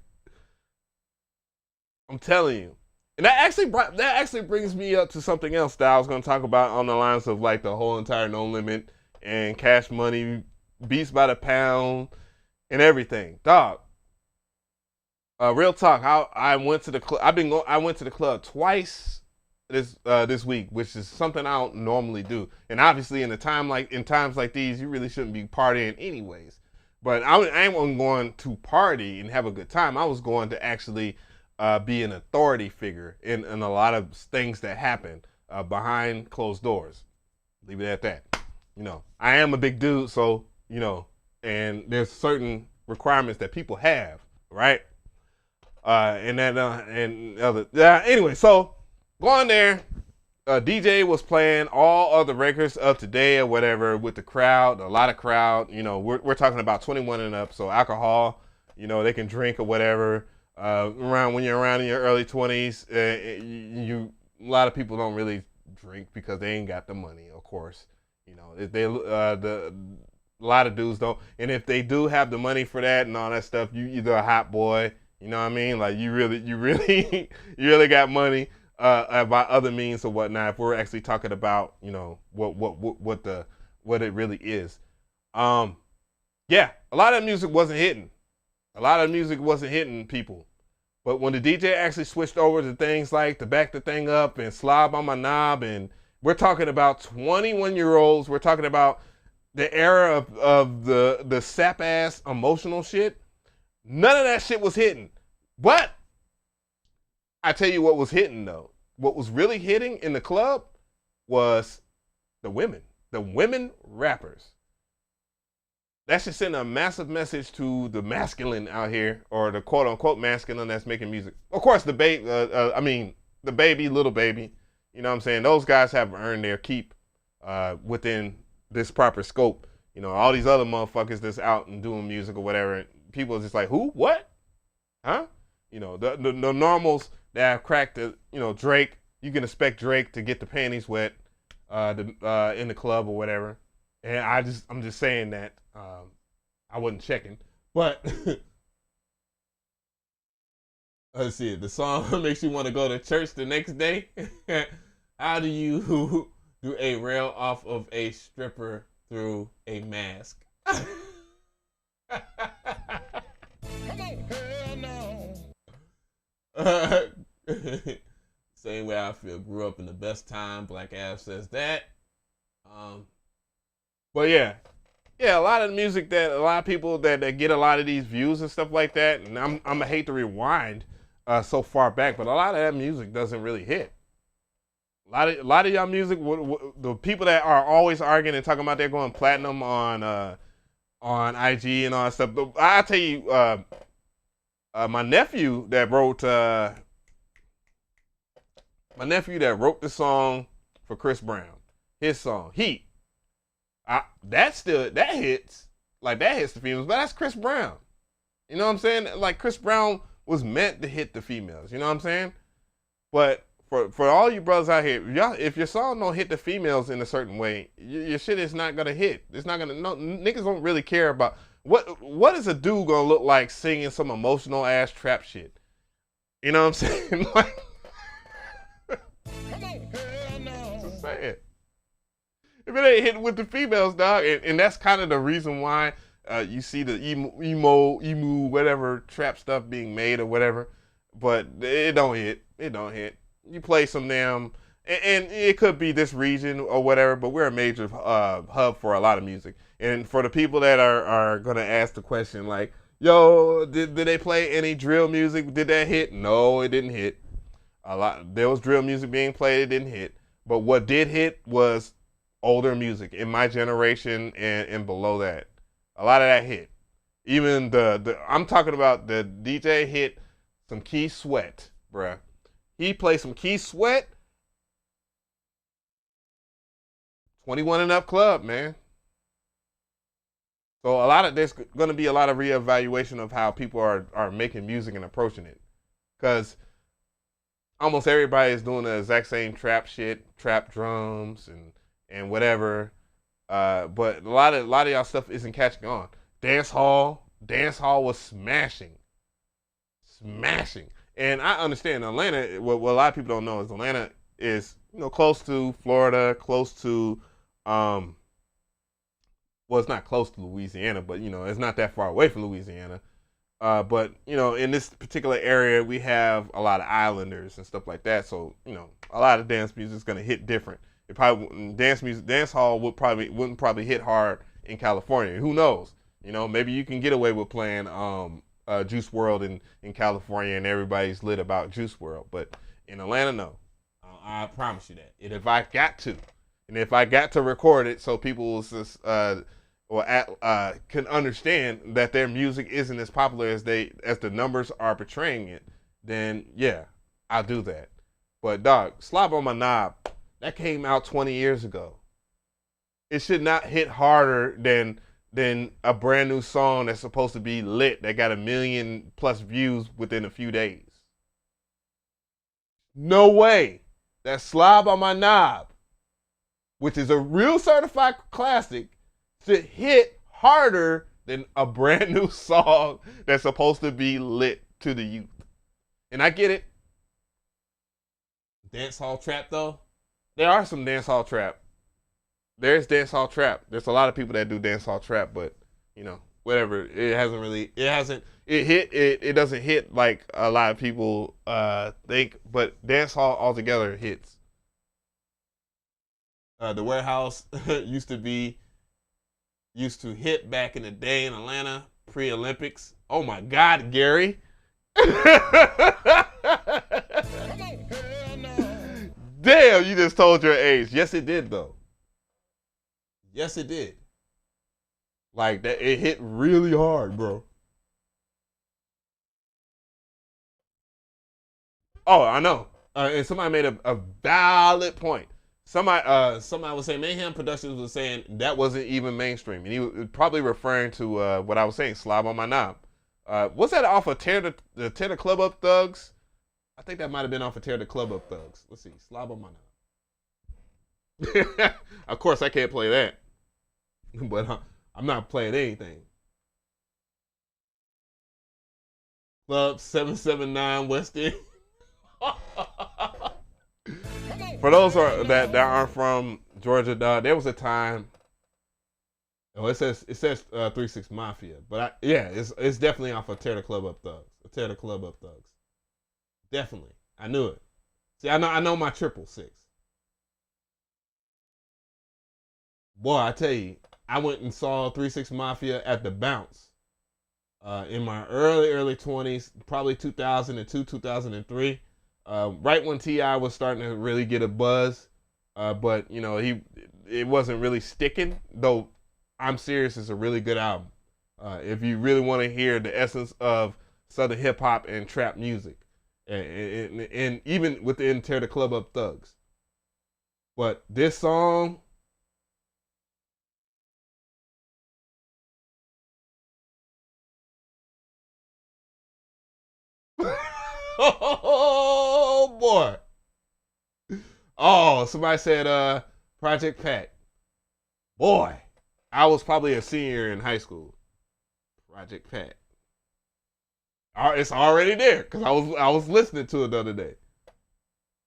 I'm telling you. And that actually brings me up to something else that I was going to talk about on the lines of like the whole entire No Limit and Cash Money, Beats by the Pound, and everything. Dog. Real talk. I went to the club. I went to the club twice this week, which is something I don't normally do. And obviously, in times like these, you really shouldn't be partying anyways. But I wasn't going to party and have a good time. I was going to actually be an authority figure in a lot of things that happen behind closed doors. Leave it at that. You know, I am a big dude, so you know, and there's certain requirements that people have, right? Anyway, so going there, DJ was playing all of the records of today or whatever with the crowd, a lot of crowd. You know, we're talking about 21 and up, so alcohol. You know, they can drink or whatever. When you're around in your early 20s, a lot of people don't really drink because they ain't got the money, of course. You know, a lot of dudes don't, and if they do have the money for that and all that stuff, you either a hot boy. You know what I mean? Like you really got money by other means or whatnot. If we're actually talking about, you know, what it really is. Yeah, a lot of music wasn't hitting. A lot of music wasn't hitting people. But when the DJ actually switched over to things like to back the thing up and slob on my knob, and we're talking about 21-year-olds, we're talking about the era of the sap ass emotional shit. None of that shit was hitting. But I tell you what was hitting though. What was really hitting in the club was the women rappers. That should send a massive message to the masculine out here, or the quote unquote masculine that's making music. Of course, the baby, Little Baby. You know what I'm saying? Those guys have earned their keep within this proper scope. You know, all these other motherfuckers that's out and doing music or whatever, people are just like, who? What? Huh? You know, the normals that have cracked the, you know, Drake, you can expect Drake to get the panties wet in the club or whatever. And I'm just saying that. I wasn't checking. But let's see. The song makes you want to go to church the next day. How do you do a rail off of a stripper through a mask? Same way I feel. Grew up in the best time. Black Ab says that. But yeah, a lot of the music that a lot of people that get a lot of these views and stuff like that, and I'm gonna hate to rewind so far back, but a lot of that music doesn't really hit. A lot of y'all music, the people that are always arguing and talking about they're going platinum on IG and all that stuff. I tell you, my nephew that wrote the song for Chris Brown, his song Heat. That hits, like that hits the females, but that's Chris Brown. You know what I'm saying? Like Chris Brown was meant to hit the females. You know what I'm saying? But for all you brothers out here, if your song don't hit the females in a certain way, your shit is not gonna hit. It's not gonna. No, niggas don't really care about what is a dude gonna look like singing some emotional ass trap shit. You know what I'm saying? Like, just saying. If it ain't hitting with the females, dog, and that's kind of the reason why you see the emu, whatever trap stuff being made or whatever, but it don't hit. It don't hit. You play some damn, and it could be this region or whatever, but we're a major hub for a lot of music. And for the people that are gonna ask the question like, yo, did they play any drill music? Did that hit? No, it didn't hit. There was drill music being played, it didn't hit. But what did hit was older music in my generation and below that. A lot of that hit. Even I'm talking about the DJ hit some Key Sweat, bruh. He played some Key Sweat. 21 and up club, man. So there's going to be a lot of reevaluation of how people are making music and approaching it. Because almost everybody is doing the exact same trap shit, trap drums and whatever. But a lot of y'all stuff isn't catching on. Dance hall was smashing. And I understand Atlanta, what a lot of people don't know is Atlanta is, close to Florida, close to, well, it's not close to Louisiana, but, it's not that far away from Louisiana. But, in this particular area, we have a lot of islanders and stuff like that. So, a lot of dance music is going to hit different. It probably, dance hall wouldn't probably hit hard in California. Who knows? Maybe you can get away with playing, Juice World in California and everybody's lit about Juice World, but in Atlanta, no. I promise you that. And if I got to record it so people can understand that their music isn't as popular as the numbers are portraying it, then yeah, I'll do that. But dog, Slob on My Knob, that came out 20 years ago. It should not hit harder than a brand new song that's supposed to be lit that got 1 million+ views within a few days. No way that Slob on My Knob, which is a real certified classic, should hit harder than a brand new song that's supposed to be lit to the youth. And I get it. Dance hall trap though, there are some dance hall trap. There's dance hall trap. There's a lot of people that do dance hall trap, but whatever. It doesn't hit like a lot of people think. But dance hall altogether hits. The Warehouse used to hit back in the day in Atlanta pre-Olympics. Oh my God, Gary. Damn, you just told your age. Yes, it did though. Yes, it did. Like that, it hit really hard, bro. Oh, I know. And somebody made a valid point. Somebody was saying Mayhem Productions was saying that wasn't even mainstream, and he was probably referring to what I was saying, Slob on My Knob. Was that off of Tear the Club Up Thugs? I think that might have been off of Tear the Club Up Thugs. Let's see, Slob on My Knob. Of course, I can't play that. But I'm not playing anything. Club 779 West End. For those that aren't from Georgia, dog, there was a time. Oh, it says 3-6 Mafia, but it's definitely off of Tear the Club Up Thugs. Tear the Club Up Thugs. Definitely, I knew it. See, I know my 666. boy, I tell you, I went and saw 3 6 Mafia at the Bounce in my early 20s, probably 2002, 2003, right when T.I. was starting to really get a buzz. But, you know, it wasn't really sticking, though I'm Serious is a really good album. If you really want to hear the essence of Southern hip-hop and trap music, and even within Tear the Club Up Thugs. But this song... oh, boy. Oh, somebody said Project Pat. Boy, I was probably a senior in high school. Project Pat. It's already there because I was listening to it the other day.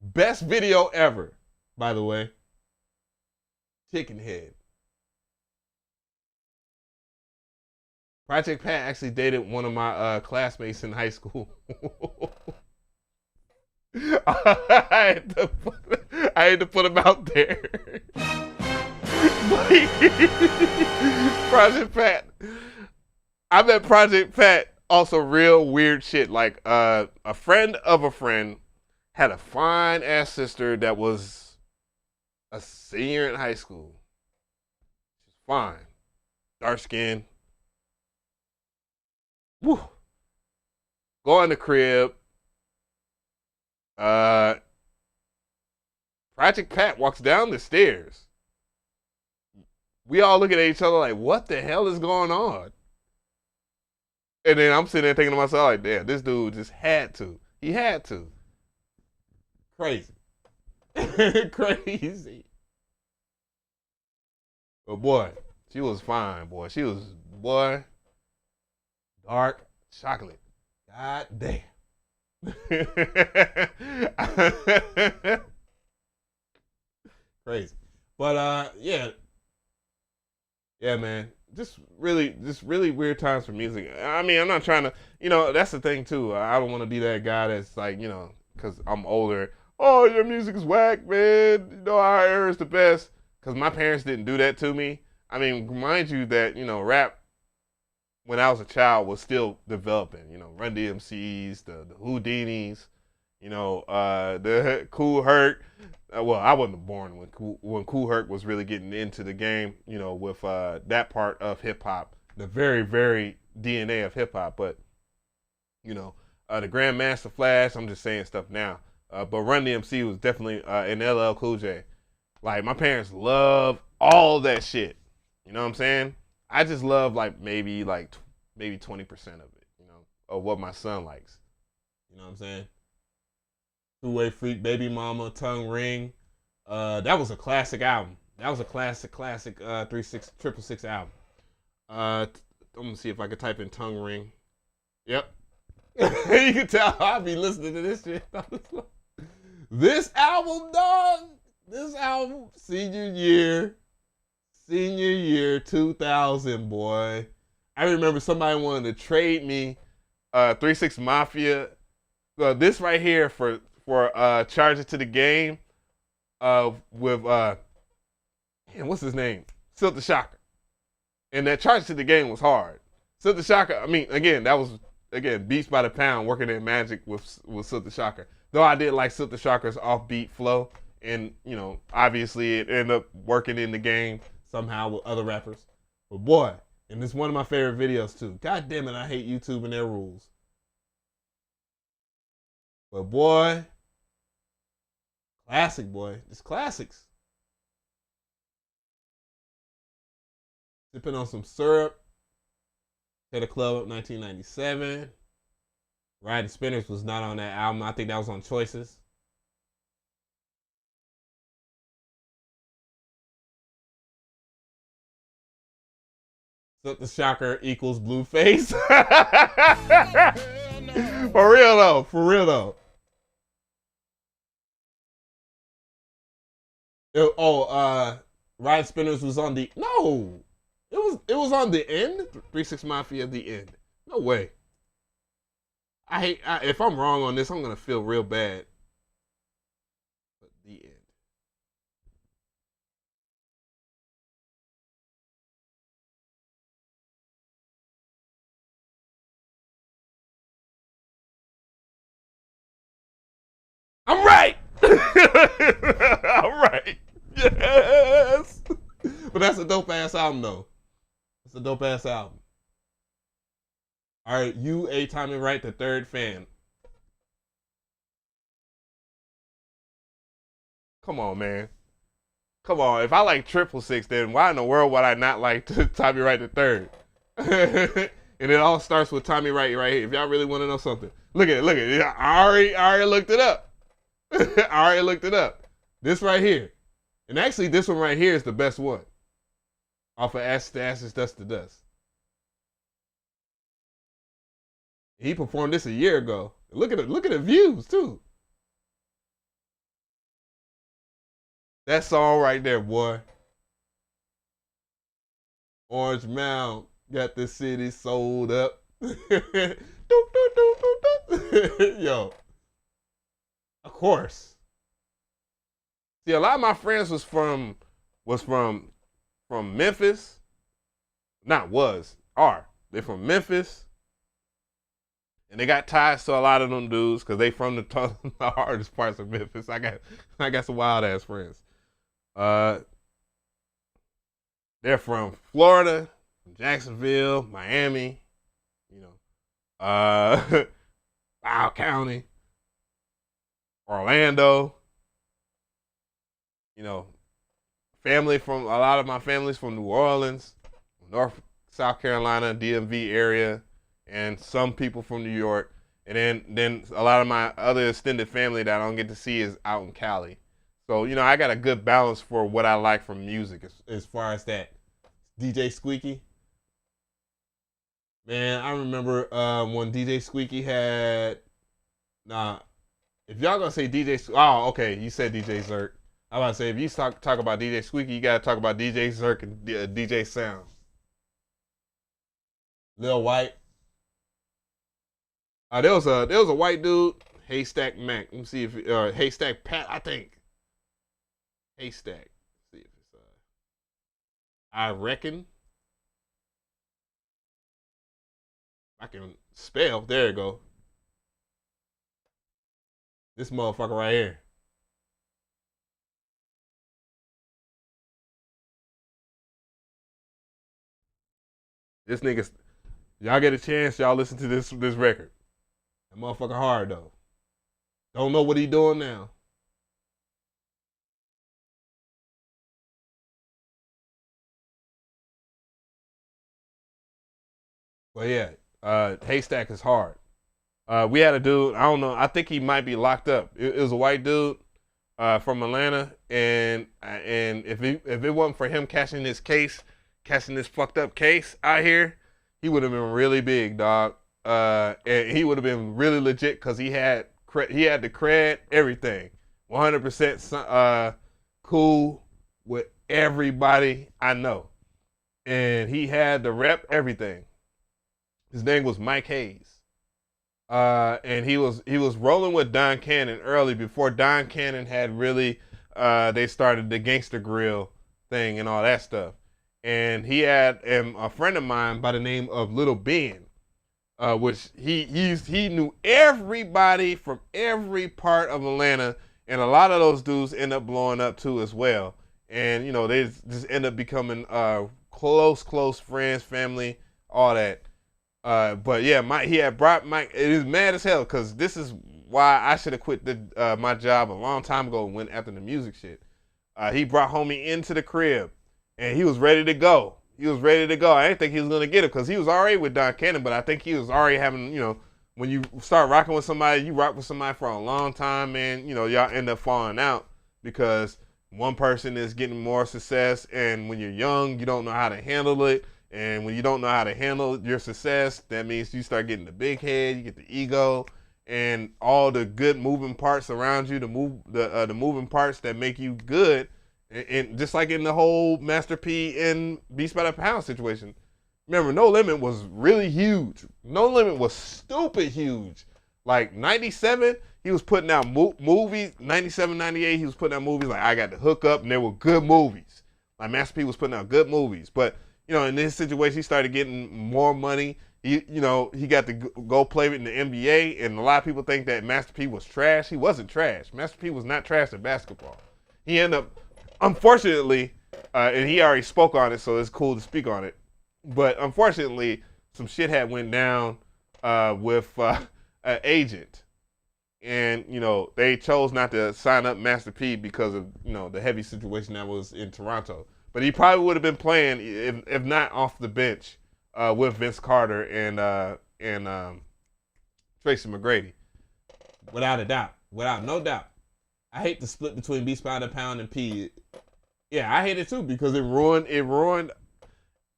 Best video ever, by the way. Chicken Head. Project Pat actually dated one of my classmates in high school. I had to put him out there. Project Pat. I met Project Pat also real weird shit. Like a friend of a friend had a fine ass sister that was a senior in high school. She's fine. Dark skin. Woo. Go in the crib. Project Pat walks down the stairs. We all looking at each other like, what the hell is going on? And then I'm sitting there thinking to myself, like, damn, this dude just had to. He had to. Crazy. Crazy. But boy, she was fine, boy. She was, boy, dark chocolate. God damn. Crazy. But yeah, man. Just really weird times for music. I mean, I'm not trying to, you know, that's the thing too. I don't want to be that guy that's like, you know, because I'm older. Oh, your music is whack, man. You know, our era is the best. Because my parents didn't do that to me. I mean, mind you that, you know, rap, when I was a child, was still developing. You know, Run DMCs, the Houdinis, you know, the Kool Herc. Well, I wasn't born when Kool Herc was really getting into the game, you know, with that part of hip-hop, the very, very DNA of hip-hop. But, you know, the Grandmaster Flash, I'm just saying stuff now. But Run DMC was definitely an LL Cool J. Like, my parents love all that shit. You know what I'm saying? I just love, like, maybe 20% of it, you know, of what my son likes. You know what I'm saying? Two-Way Freak, Baby Mama, Tongue Ring. That was a classic album. That was a classic 666 album. I'm gonna see if I can type in Tongue Ring. Yep. You can tell I'll be listening to this shit. This album, dog. This album, senior year 2000, boy. I remember somebody wanted to trade me 3 6 Mafia. This right here for Charge It to the Game with what's his name? Silk the Shocker. And that Charge It to the Game was hard. Silk the Shocker, I mean, again, that was Beats by the Pound working in Magic with Silk the Shocker. Though I did like Silk the Shocker's offbeat flow, and you know, obviously it ended up working in the game somehow with other rappers. But boy, and it's one of my favorite videos too. God damn it, I hate YouTube and their rules. But boy, classic, boy. It's classics. Sipping on some syrup. At a Club Up 1997. Riding Spinners was not on that album. I think that was on Choices. Silk the Shocker equals Blueface. For real though. Ride Spinners was on the it was on the end. 3 6 Mafia the end. No way. If I'm wrong on this, I'm gonna feel real bad. But the end. All right. Yes. But that's a dope ass album though. It's a dope ass album. All right, you a Tommy Wright the third fan. Come on, man. Come on. If I like 666, then why in the world would I not like Tommy Wright the third? And it all starts with Tommy Wright right here. If y'all really want to know something, look at it. I already looked it up. I already looked it up. This right here, and actually this one right here is the best one. Off of Ashes to Ashes, Dust to Dust. He performed this a year ago. Look at the views too. That song right there, boy. Orange Mound got the city sold up. Yo. Of course. See, a lot of my friends was from Memphis. They're from Memphis. And they got ties to a lot of them dudes because they from the hardest parts of Memphis. I got some wild ass friends. They're from Florida, Jacksonville, Miami, Powell County, Orlando. Family from a lot of my family's from New Orleans, North South Carolina, DMV area, and some people from New York. And then a lot of my other extended family that I don't get to see is out in Cali. So, I got a good balance for what I like from music as far as that. DJ Squeaky. Man, I remember when DJ Squeaky had... if y'all gonna say DJ... Oh, okay, you said DJ Zerk. I was about to say, if you talk about DJ Squeaky, you gotta talk about DJ Zerk and DJ Sound. Lil White. There was a white dude, Haystack Mac. Let me see if Haystack Pat, I think. Haystack. Let's see if it's I reckon. I can spell. There you go. This motherfucker right here. This nigga, y'all get a chance, y'all listen to this record. That motherfucker hard though. Don't know what he doing now. But yeah, Haystack is hard. We had a dude, I don't know, I think he might be locked up. It was a white dude from Atlanta, and if it wasn't for him catching this fucked up case out here, he would have been really big, dog. And he would have been really legit because he had the cred, everything. 100% cool with everybody I know. And he had the rep, everything. His name was Mike Hayes. And he was rolling with Don Cannon early before Don Cannon had really they started the Gangster Grill thing and all that stuff. And he had a friend of mine by the name of Little Ben, which he knew everybody from every part of Atlanta, and a lot of those dudes end up blowing up too as well. And they just end up becoming close friends, family, all that. But yeah, he had brought Mike. It is mad as hell because this is why I should have quit my job a long time ago and went after the music shit. He brought homie into the crib, and he was ready to go. I didn't think he was gonna get it because he was already with Don Cannon, but I think he was already having, when you start rocking with somebody, you rock with somebody for a long time, man. Y'all end up falling out because one person is getting more success, and when you're young, you don't know how to handle it. And when you don't know how to handle your success, that means you start getting the big head, you get the ego, and all the good moving parts around you, the moving parts that make you good. And just like in the whole Master P and Beast by the Pound situation. Remember, No Limit was really huge. No Limit was stupid huge. Like 97, he was putting out movies. 97, 98, he was putting out movies like I Got the Hook Up, and they were good movies. Like Master P was putting out good movies. But in this situation, he started getting more money. He got to go play in the NBA, and a lot of people think that Master P was trash. He wasn't trash. Master P was not trash at basketball. He ended up, unfortunately, and he already spoke on it, so it's cool to speak on it. But unfortunately, some shit had went down with an agent, and they chose not to sign up Master P because of the heavy situation that was in Toronto. But he probably would have been playing if not off the bench. With Vince Carter and Tracy McGrady, without a doubt, without no doubt. I hate the split between Beast by the Pound and P. Yeah, I hate it too because it ruined.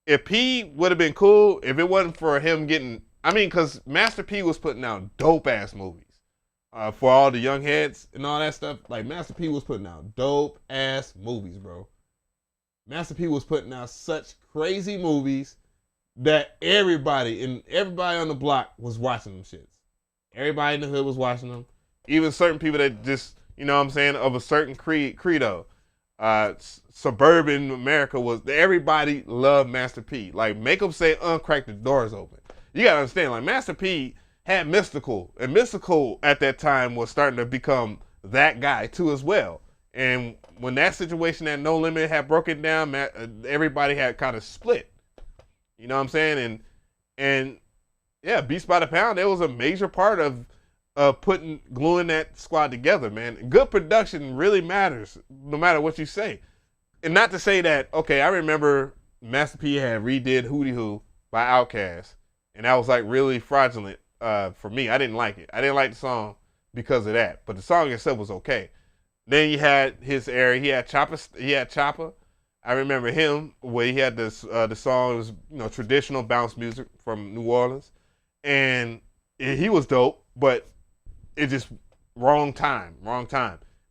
If P would have been cool, if it wasn't for him getting, because Master P was putting out dope ass movies for all the young heads and all that stuff. Like Master P was putting out dope ass movies, bro. Master P was putting out such crazy movies that everybody on the block was watching them shits. Everybody in the hood was watching them. Even certain people that just, of a certain credo. Suburban America everybody loved Master P. Like, make them say, uncrack the doors open. You gotta understand, like, Master P had Mystical. And Mystical at that time was starting to become that guy too as well. And when that situation at No Limit had broken down, everybody had kind of split. You know what I'm saying? And yeah, Beast by the Pound, it was a major part of gluing that squad together, man. Good production really matters, no matter what you say. And not to say that, okay, I remember Master P had redid Hootie Hoo by Outkast, and that was like really fraudulent for me. I didn't like it. I didn't like the song because of that, but the song itself was okay. Then you had his era. He had Chopper. I remember him where he had this the song was traditional bounce music from New Orleans, and he was dope, but it just wrong time.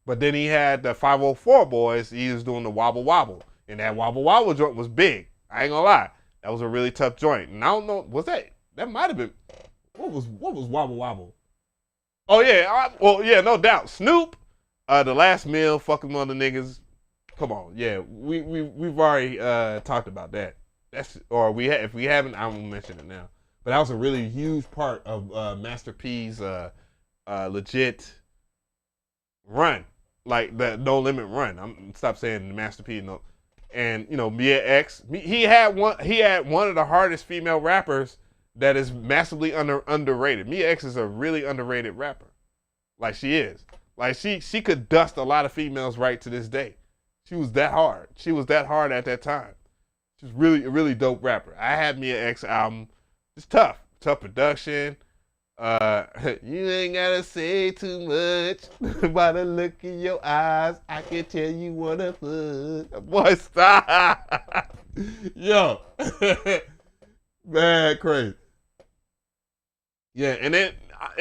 But then he had the 504 Boys. He was doing the Wobble Wobble, and that Wobble Wobble joint was big. I ain't gonna lie, that was a really tough joint. And I don't know, that might have been what was Wobble Wobble? Oh yeah, no doubt. Snoop, The Last Meal, fucking mother niggas. Come on, yeah, we've already talked about that. If we haven't, I won't mention it now. But that was a really huge part of Master P's legit run, like the No Limit run. Stop saying Master P. No, and Mia X. He had one of the hardest female rappers that is massively underrated. Mia X is a really underrated rapper. Like she is. Like she could dust a lot of females right to this day. She was that hard. She was that hard at that time. She's really a really dope rapper. I had Mia X album. It's tough production. You ain't gotta say too much. By the look in your eyes, I can tell you wanna fuck. Boy, stop. Yo, man, crazy. Yeah, and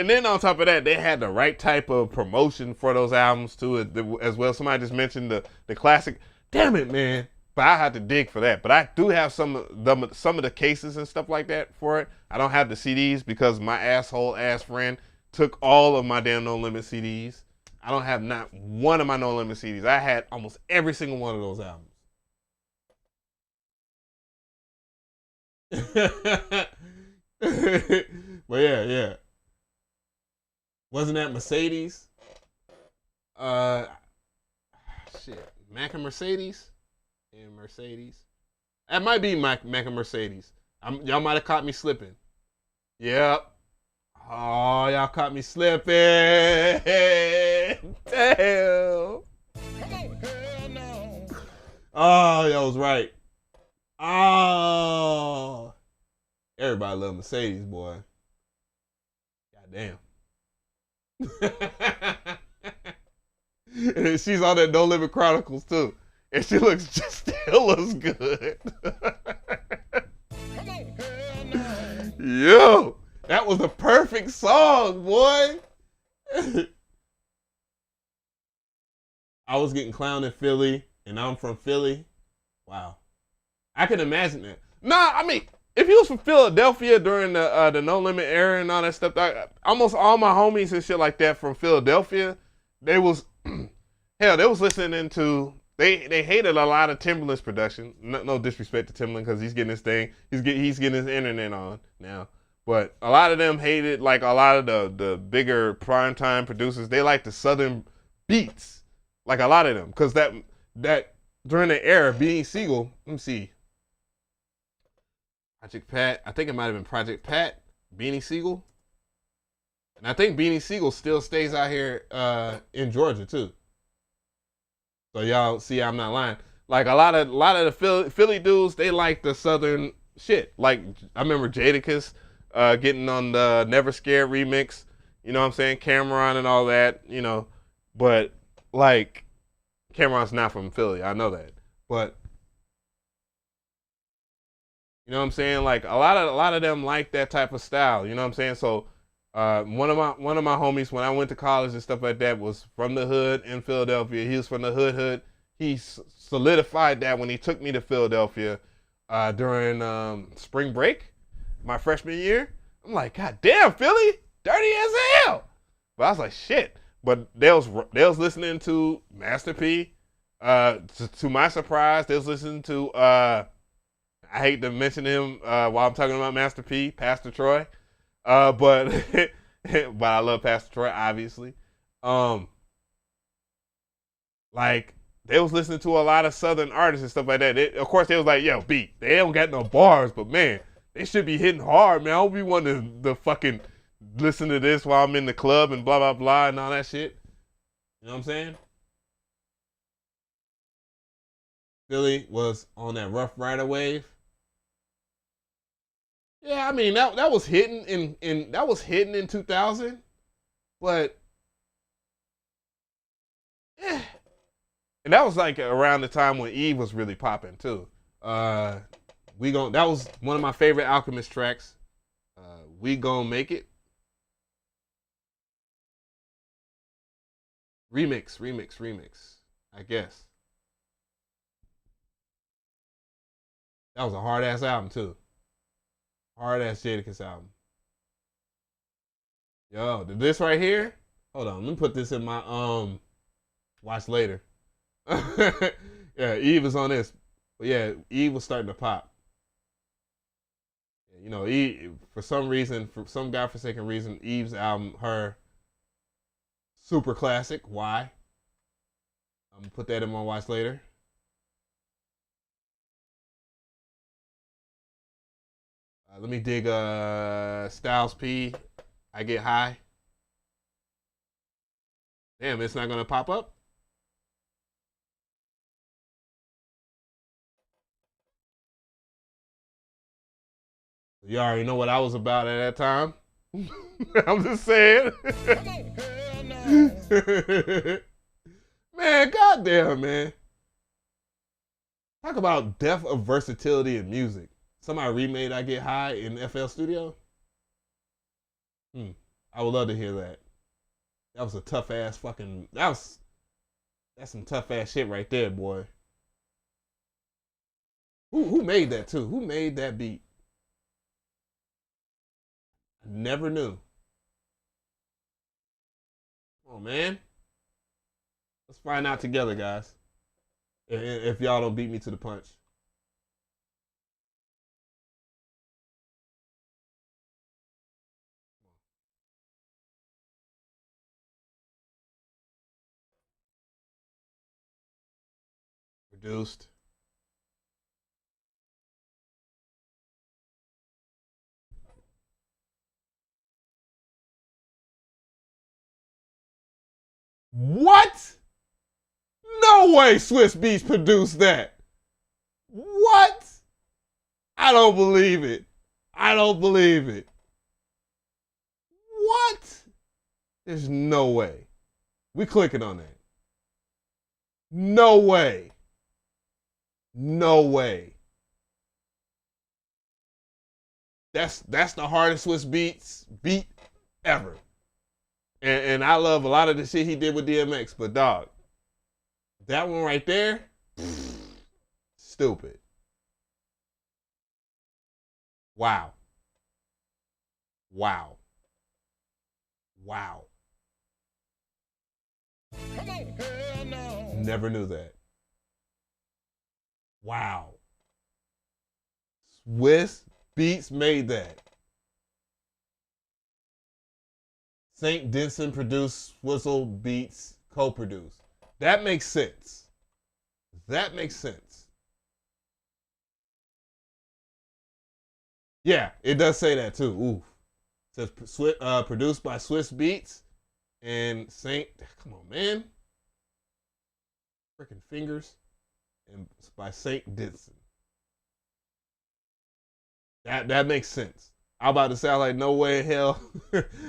then on top of that, they had the right type of promotion for those albums too, as well. Somebody just mentioned the classic. Damn it, man! But I had to dig for that. But I do have some of the cases and stuff like that for it. I don't have the CDs because my asshole ass friend took all of my damn No Limit CDs. I don't have not one of my No Limit CDs. I had almost every single one of those albums. But yeah. Wasn't that Mercedes? Mac and Mercedes? And Mercedes. That might be Mac and Mercedes. Y'all might have caught me slipping. Yep. Oh, y'all caught me slipping. Damn. Oh, y'all was right. Oh. Everybody love Mercedes, boy. Goddamn. And she's on that No Limit Chronicles too. And she still looks good. Yo, that was the perfect song, boy. I was getting clowned in Philly, and I'm from Philly. Wow. I can imagine that. If he was from Philadelphia during the No Limit era and all that stuff, almost all my homies and shit like that from Philadelphia, they was listening to. They hated a lot of Timbaland's production. No disrespect to Timbaland because he's getting his thing. He's getting his internet on now. But a lot of them hated, like a lot of the bigger primetime producers, they like the Southern beats. Like a lot of them. Because that during the era, Beanie Siegel, let me see. Project Pat, I think it might have been Project Pat, Beanie Siegel. And I think Beanie Siegel still stays out here in Georgia too. So y'all see I'm not lying. Like a lot of the Philly dudes, they like the Southern shit. Like I remember Jadakiss getting on the Never Scared remix, you know what I'm saying? Cameron and all that, you know. But like Cameron's not from Philly, I know that. But you know what I'm saying? Like a lot of them like that type of style, you know what I'm saying? So one of my homies when I went to college and stuff like that was from the hood in Philadelphia. He was from the hood. He solidified that when he took me to Philadelphia during spring break, my freshman year. I'm like, God damn, Philly, dirty as hell. But I was like, shit. But they was listening to Master P. To my surprise, they was listening to I hate to mention him while I'm talking about Master P, Pastor Troy. But but I love Pastor Troy, obviously. Like they was listening to a lot of Southern artists and stuff like that. Of course, they was like, "Yo, beat. They don't got no bars, but man, they should be hitting hard, man. I don't be wanting to fucking listen to this while I'm in the club and blah blah blah and all that shit." You know what I'm saying? Philly was on that Rough Rider wave. Yeah, I mean that was hitting in 2000, but and that was like around the time when Eve was really popping too. That was one of my favorite Alchemist tracks. We Gon' Make It. Remix. I guess. That was a hard ass album too. Hard ass Jadakiss album. Yo, this right here. Hold on, let me put this in my watch later. Yeah, Eve is on this. But yeah, Eve was starting to pop. You know, Eve, for some godforsaken reason, Eve's album, her super classic. Why? I'm gonna put that in my watch later. Let me dig Styles P. I Get High. Damn, it's not gonna pop up? You already know what I was about at that time. I'm just saying. Man, goddamn, man. Talk about depth of versatility in music. Somebody remade I Get High in FL Studio? I would love to hear that. That was a tough ass fucking... That's some tough ass shit right there, boy. Who made that too? Who made that beat? I never knew. Oh man. Let's find out together, guys. If y'all don't beat me to the punch. Produced. What? No way Swiss Beats produced that. What? I don't believe it. What? There's no way. We clicking on that. No way. That's the hardest Swiss Beats beat ever. And I love a lot of the shit he did with DMX, but dog, that one right there, stupid. Wow. Come on, hell no. Never knew that. Wow. Swiss Beats made that. Saint Denson produced, Swizzle Beats co-produced. That makes sense. That makes sense. Yeah, it does say that too. Oof. It says produced by Swiss Beats and Saint. Come on, man. Freaking fingers. And by Saint Denson. That makes sense. I'm about to sound like no way in hell.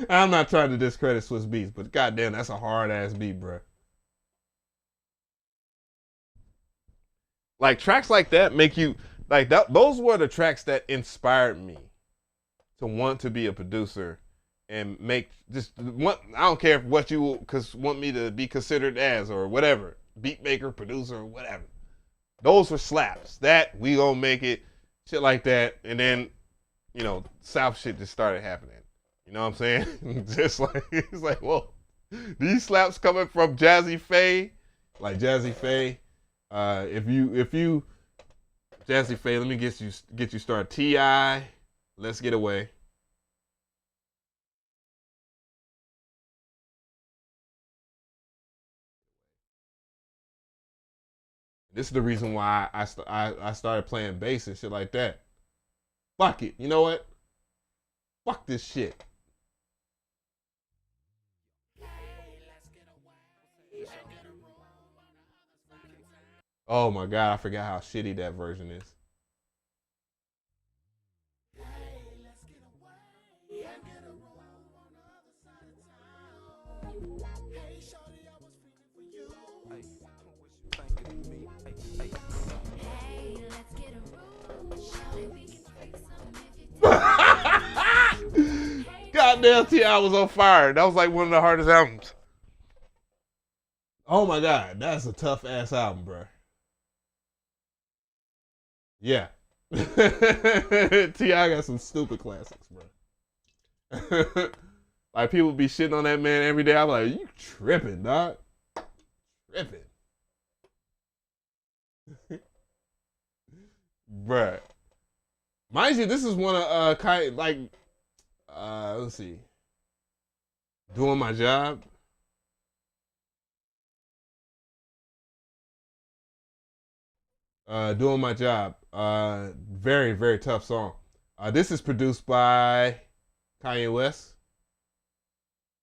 I'm not trying to discredit Swiss Beats, but goddamn, that's a hard ass beat, bro. Like tracks like that make you like that. Those were the tracks that inspired me to want to be a producer and make just one. I don't care what you want me to be considered as or whatever, beat maker, producer, or whatever. Those were slaps. That we gonna make it, shit like that, and then South shit just started happening. You know what I'm saying? Just like it's like, whoa, these slaps coming from Jazzy Faye, like Jazzy Faye. If you Jazzy Faye, let me get you started. T.I., Let's Get Away. This is the reason why I started playing bass and shit like that. Fuck it. You know what? Fuck this shit. Oh my God, I forgot how shitty that version is. Goddamn, T.I. was on fire. That was like one of the hardest albums. Oh my God, that's a tough ass album, bro. Yeah. T.I. got some stupid classics, bro. Like people be shitting on that man every day. I'm like, you tripping, dog? Tripping. Bruh. Mind you, this is one of let's see. Doing My Job. Doing My Job. Very, very tough song. This is produced by Kanye West.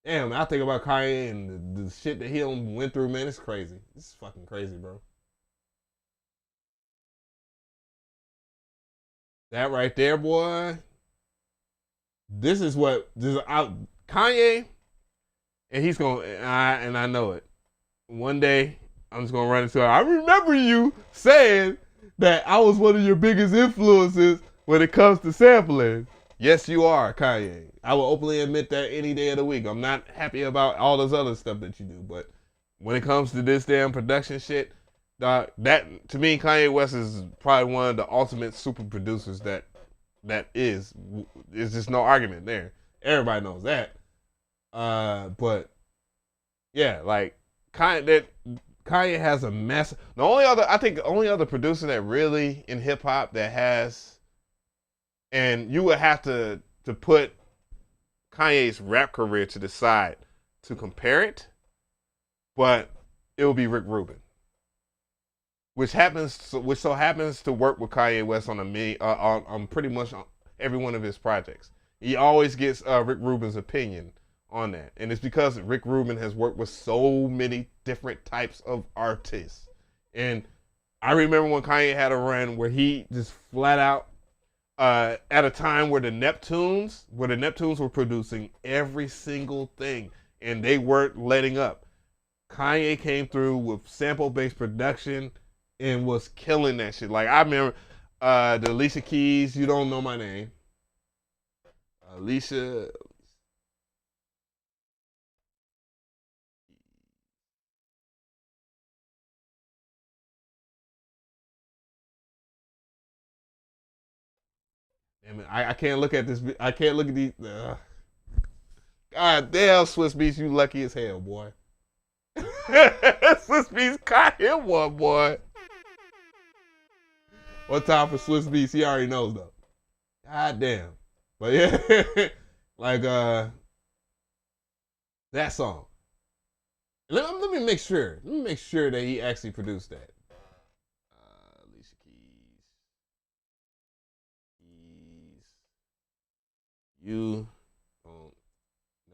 Damn, I think about Kanye and the shit that he went through, man. It's crazy. This is fucking crazy, bro. That right there, boy. This is Kanye, and he's gonna, and I know it. One day, I'm just gonna run into it. I remember you saying that I was one of your biggest influences when it comes to sampling. Yes, you are, Kanye. I will openly admit that any day of the week. I'm not happy about all this other stuff that you do, but when it comes to this damn production shit, that to me, Kanye West is probably one of the ultimate super producers that is. There's just no argument there. Everybody knows that. But yeah, like Kanye has a massive. The only other producer that really in hip hop that has, and you would have to put Kanye's rap career to the side to compare it, but it will be Rick Rubin, which so happens to work with Kanye West on pretty much every one of his projects. He always gets Rick Rubin's opinion on that, and it's because Rick Rubin has worked with so many different types of artists. And I remember when Kanye had a run where he just flat out, at a time where the Neptunes were producing every single thing, and they weren't letting up. Kanye came through with sample-based production and was killing that shit. Like I remember the Alicia Keys, You Don't Know My Name. Alicia. Damn it, I can't look at this. I can't look at these. God damn, Swiss Beats, you lucky as hell, boy. Swiss Beats caught him one, boy. One time for Swiss Beats, he already knows though. God damn. But yeah, like That song. Let me make sure. Let me make sure that he actually produced that. Alicia Keys. You don't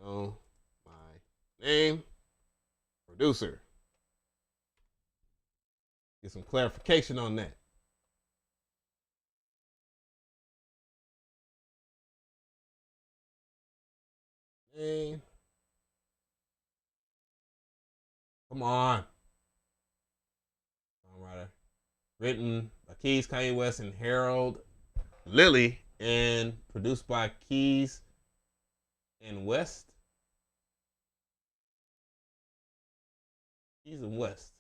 know my name. Producer. Get some clarification on that. Name. Come on. Songwriter. Written by Keys, Kanye West, and Harold Lilly, and produced by Keys and West. Keys and West.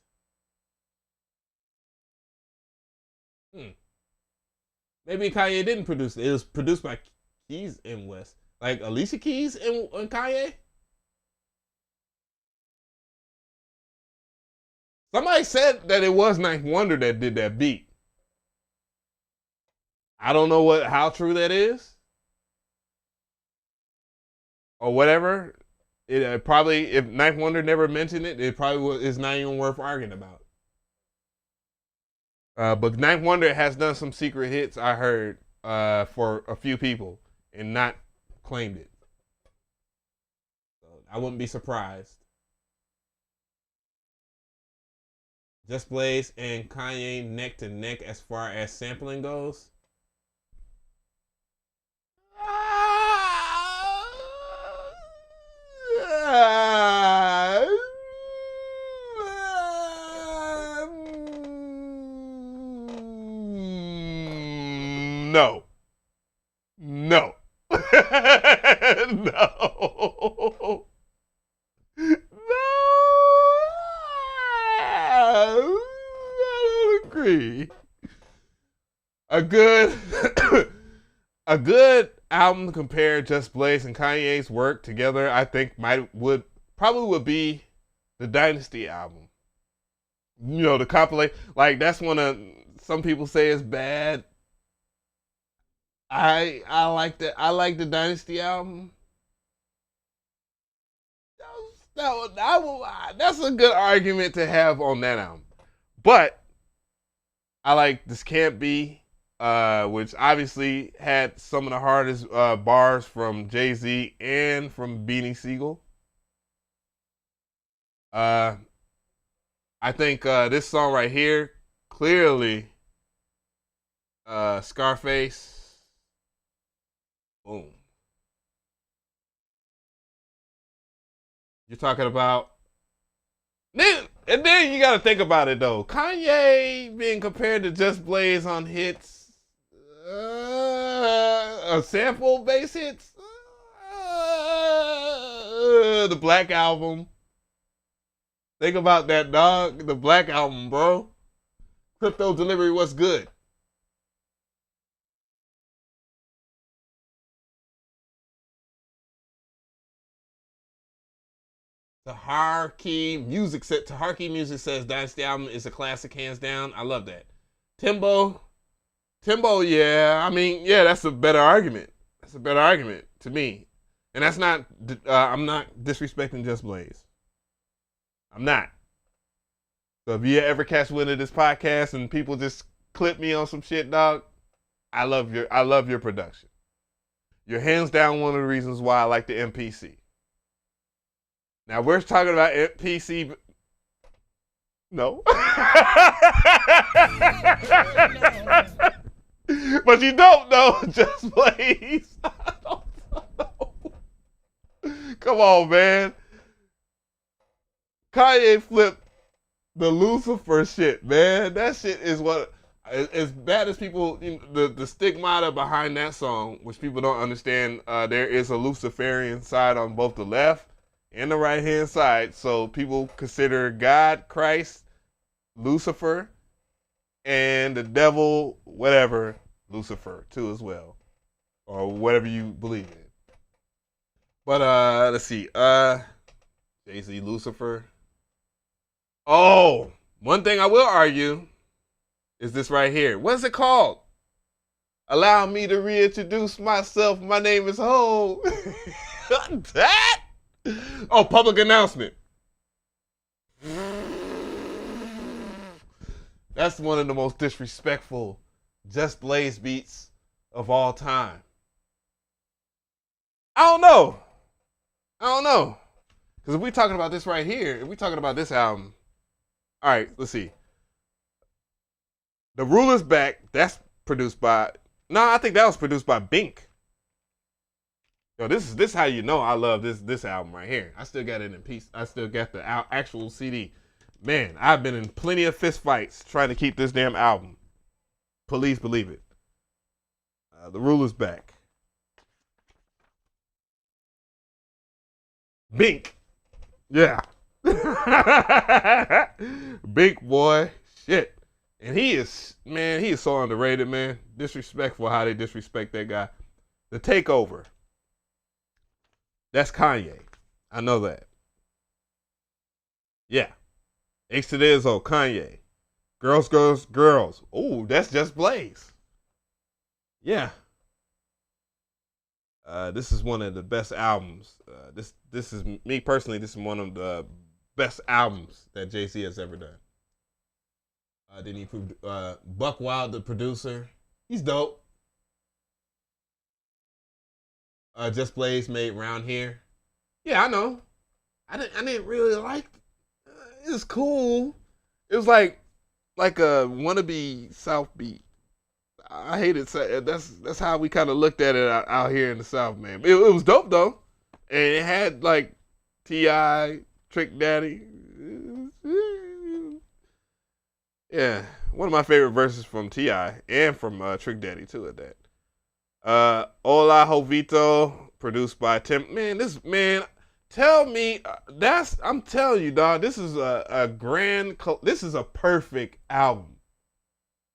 Maybe Kanye didn't produce it. It was produced by Keys and West. Like Alicia Keys and Kanye? Somebody said that it was Ninth Wonder that did that beat. I don't know how true that is. Or whatever. It probably, if Ninth Wonder never mentioned it, it probably is not even worth arguing about. But Ninth Wonder has done some secret hits, I heard, for a few people and not claimed it. So I wouldn't be surprised. Just Blaze and Kanye neck to neck as far as sampling goes. No. No. No. I don't agree. A good album to compare Just Blaze and Kanye's work together, I think would be the Dynasty album. You know, the compilation. Like, that's one of, some people say it's bad. I like that. I like the Dynasty album. That's a good argument to have on that album. But I like This Can't Be, which obviously had some of the hardest bars from Jay-Z and from Beanie Siegel. I think this song right here, clearly, Scarface. Boom. You're talking about... And then you gotta think about it, though. Kanye being compared to Just Blaze on hits. Sample-based hits. The Black Album. Think about that, dog. The Black Album, bro. Crypto Delivery, what's good? Taharki Music says Dynasty album is a classic, hands down. I love that. Timbo, yeah. I mean, yeah, that's a better argument. That's a better argument to me. And that's not, I'm not disrespecting Just Blaze. I'm not. So if you ever catch wind of this podcast and people just clip me on some shit, dog, I love your production. You're hands down one of the reasons why I like the MPC. Now we're talking about MPC. No. But you don't know Just Blaze. I don't know. Come on, man. Kanye flipped the Lucifer shit, man. That shit is what, as bad as people, the stigmata behind that song, which people don't understand, there is a Luciferian side on both the left and the right hand side. So people consider God, Christ, Lucifer, and the devil, whatever, Lucifer too as well. Or whatever you believe in. But let's see. Jay-Z, Lucifer. Oh, one thing I will argue is this right here. What's it called? Allow me to reintroduce myself. My name is Ho. That? Oh, public announcement. That's one of the most disrespectful Just Blaze beats of all time. I don't know. Because if we're talking about this right here, if we're talking about this album, all right, let's see. The Ruler's Back, that's produced by, I think that was produced by Bink. Yo, this is how you know I love this album right here. I still got it in piece. I still got the actual CD. Man, I've been in plenty of fist fights trying to keep this damn album. Please believe it. The Ruler's Back. Bink. Yeah. Bink, boy. Shit. And he is so underrated, man. Disrespectful how they disrespect that guy. The Takeover. That's Kanye. I know that. Yeah. H to the Izzo, Kanye. Girls, Girls, Girls. Ooh, that's Just Blaze. Yeah. This is one of the best albums. This is me personally. This is one of the best albums that Jay-Z has ever done. Then he Buck Wild, the producer. He's dope. Just Blaze made Round Here. Yeah, I know. I didn't really like. It was cool. It was like a wannabe South beat. I hate it. That's how we kind of looked at it out here in the South, man. It was dope though, and it had like T.I., Trick Daddy. Yeah, one of my favorite verses from T.I. and from Trick Daddy too. At that. Hola Jovito, produced by Tim. Man, tell me I'm telling you, dog. This is this is a perfect album.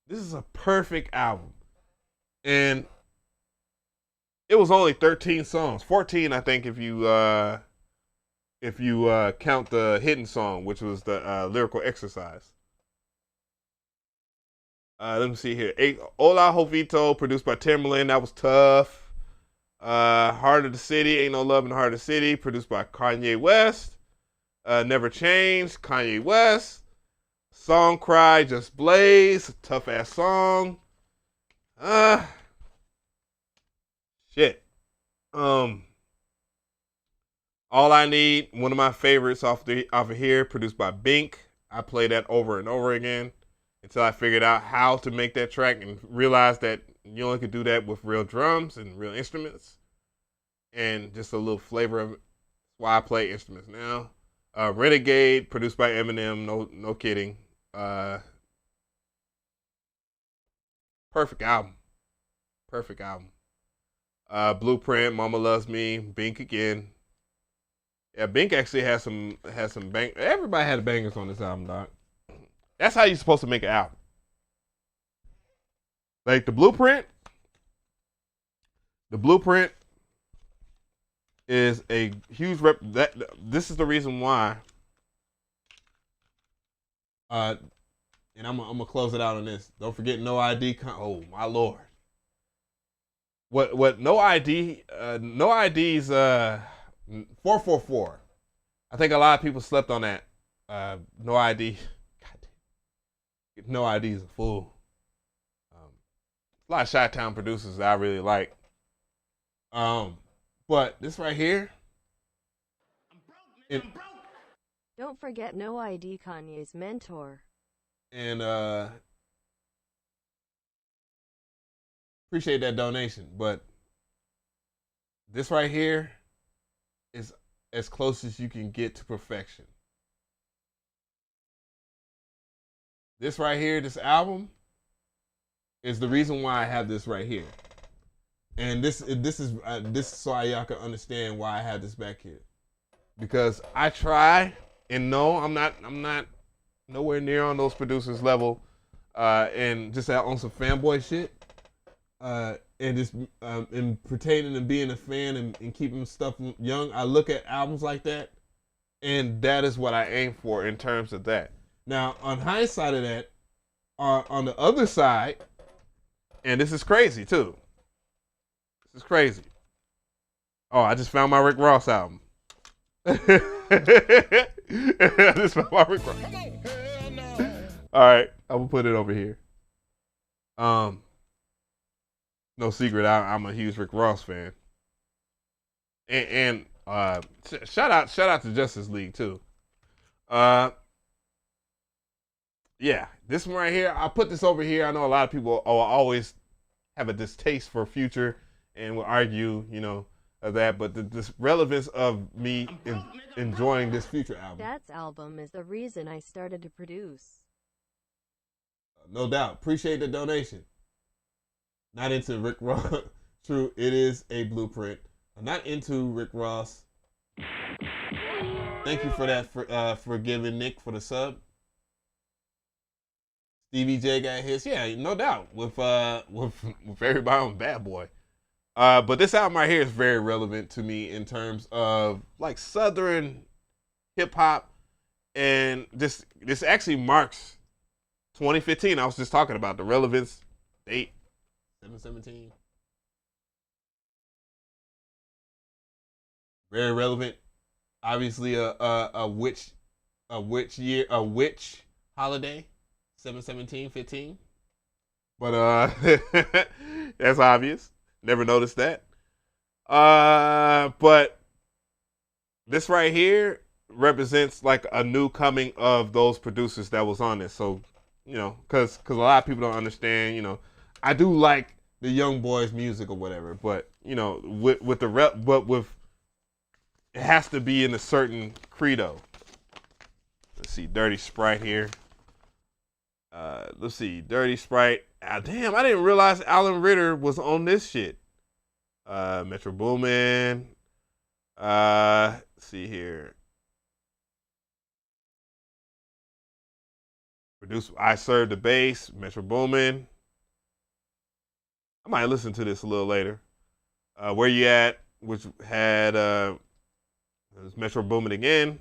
This is a perfect album. And it was only 13 songs. 14, I think, if you count the hidden song, which was the Lyrical Exercise. Let me see here. Hola Jovito, produced by Timberland. That was tough. Heart of the City, Ain't No Love in the Heart of the City, produced by Kanye West. Never Changed, Kanye West. Song Cry, Just Blaze, tough ass song. Shit. All I Need, one of my favorites off of here, produced by Bink. I play that over and over again until I figured out how to make that track and realized that you only could do that with real drums and real instruments and just a little flavor of it. That's why I play instruments now. Renegade, produced by Eminem. No kidding. Perfect album. Blueprint, Mama Loves Me, Bink again. Yeah, Bink actually has some bang. Everybody had bangers on this album, dog. That's how you're supposed to make an album. Like the Blueprint. The Blueprint is a huge this is the reason why. And I'm gonna close it out on this. Don't forget No ID. Oh my lord. What No ID? No ID's 444. I think a lot of people slept on that. No ID. God, No ID is a fool. A lot of Chi-Town producers that I really like. But this right here. Don't forget No ID, Kanye's mentor. And appreciate that donation, but this right here is as close as you can get to perfection. This right here, this album, is the reason why I have this right here. And this is so y'all can understand why I have this back here. Because I try, and no, I'm not nowhere near on those producers level, and just on some fanboy shit, and just in pertaining to being a fan and keeping stuff young. I look at albums like that, and that is what I aim for in terms of that. Now, on hindsight of that, on the other side, and this is crazy too. This is crazy. Oh, I just found my Rick Ross album. This is my Rick Ross. All right, I'm gonna put it over here. No secret, I'm a huge Rick Ross fan, and shout out to Justice League too. Yeah, this one right here, I'll put this over here. I know a lot of people always have a distaste for Future and will argue, of that, but the relevance of me enjoying this Future album. That's album is the reason I started to produce. No doubt. Appreciate the donation. Not into Rick Ross. True, it is a blueprint. I'm not into Rick Ross. Thank you for that, for giving Nick for the sub. Stevie J got his, yeah, no doubt, with everybody on Bad Boy. But this album right here is very relevant to me in terms of like Southern hip hop, and this actually marks 2015. I was just talking about the relevance date, 7/17. Very relevant. Obviously, a witch holiday, 7/17/15. But that's obvious. Never noticed that. But this right here represents like a new coming of those producers that was on this. So, because a lot of people don't understand, I do like the young boys' music or whatever, but it has to be in a certain credo. Let's see, Dirty Sprite here. Let's see, Dirty Sprite. Damn, I didn't realize Alan Ritter was on this shit. Metro Boomin. Let's see here. Produced I Serve the Bass, Metro Boomin. I might listen to this a little later. Where You At, which had Metro Boomin again.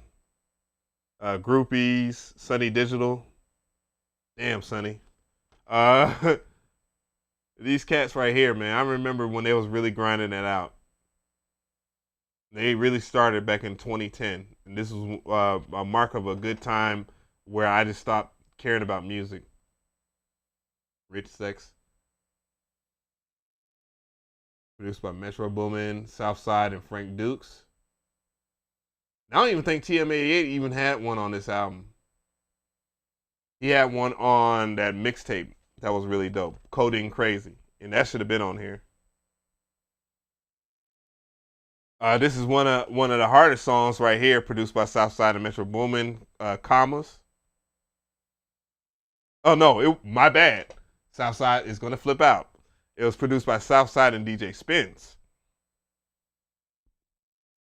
Groupies, Sunny Digital. Damn, Sunny. These cats right here, man, I remember when they was really grinding that out. They really started back in 2010. And this was a mark of a good time where I just stopped caring about music. Rich Sex. Produced by Metro Boomin, Southside, and Frank Dukes. I don't even think TM88 even had one on this album. He had one on that mixtape that was really dope, Codeine Crazy, and that should have been on here. This is one of the hardest songs right here, produced by Southside and Metro Boomin, Commas. Oh no, my bad. Southside is gonna flip out. It was produced by Southside and DJ Spins.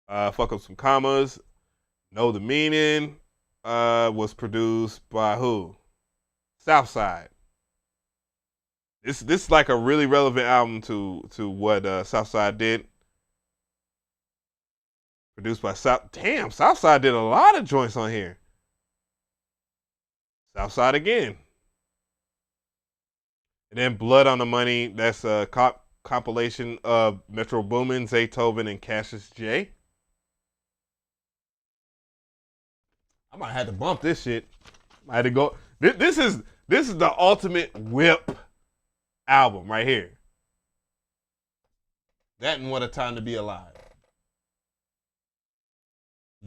Fuck Up Some Commas. Know the Meaning was produced by who? Southside. This is like a really relevant album to what Southside did. Produced by Damn, Southside did a lot of joints on here. Southside again. And then Blood on the Money. That's a compilation of Metro Boomin, Zaytoven, and Cassius J. I might have to bump this shit. I had to go. This is the ultimate whip album right here. That and What a Time to Be Alive.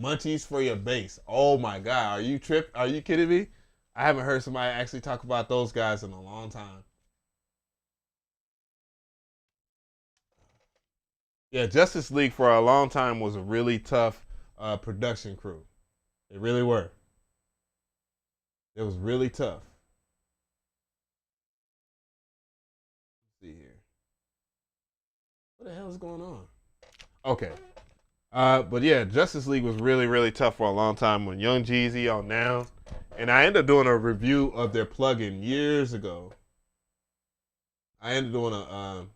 Munchies for Your Bass. Oh my God, are you kidding me? I haven't heard somebody actually talk about those guys in a long time. Yeah, Justice League for a long time was a really tough production crew. They really were. It was really tough. Let's see here. What the hell is going on? Okay. But yeah, Justice League was really, really tough for a long time when Young Jeezy on Now. And I ended up doing a review of their plugin years ago. I ended up doing a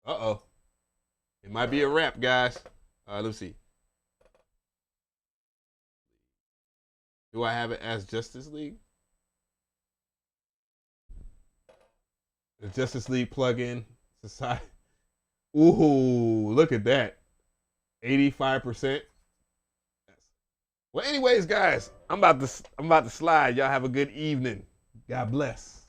uh-oh. It might be a wrap, guys. Let's see. Do I have it as Justice League? The Justice League plugin. Society. Ooh, look at that. 85%. Well, anyways, guys, I'm about to slide. Y'all have a good evening. God bless.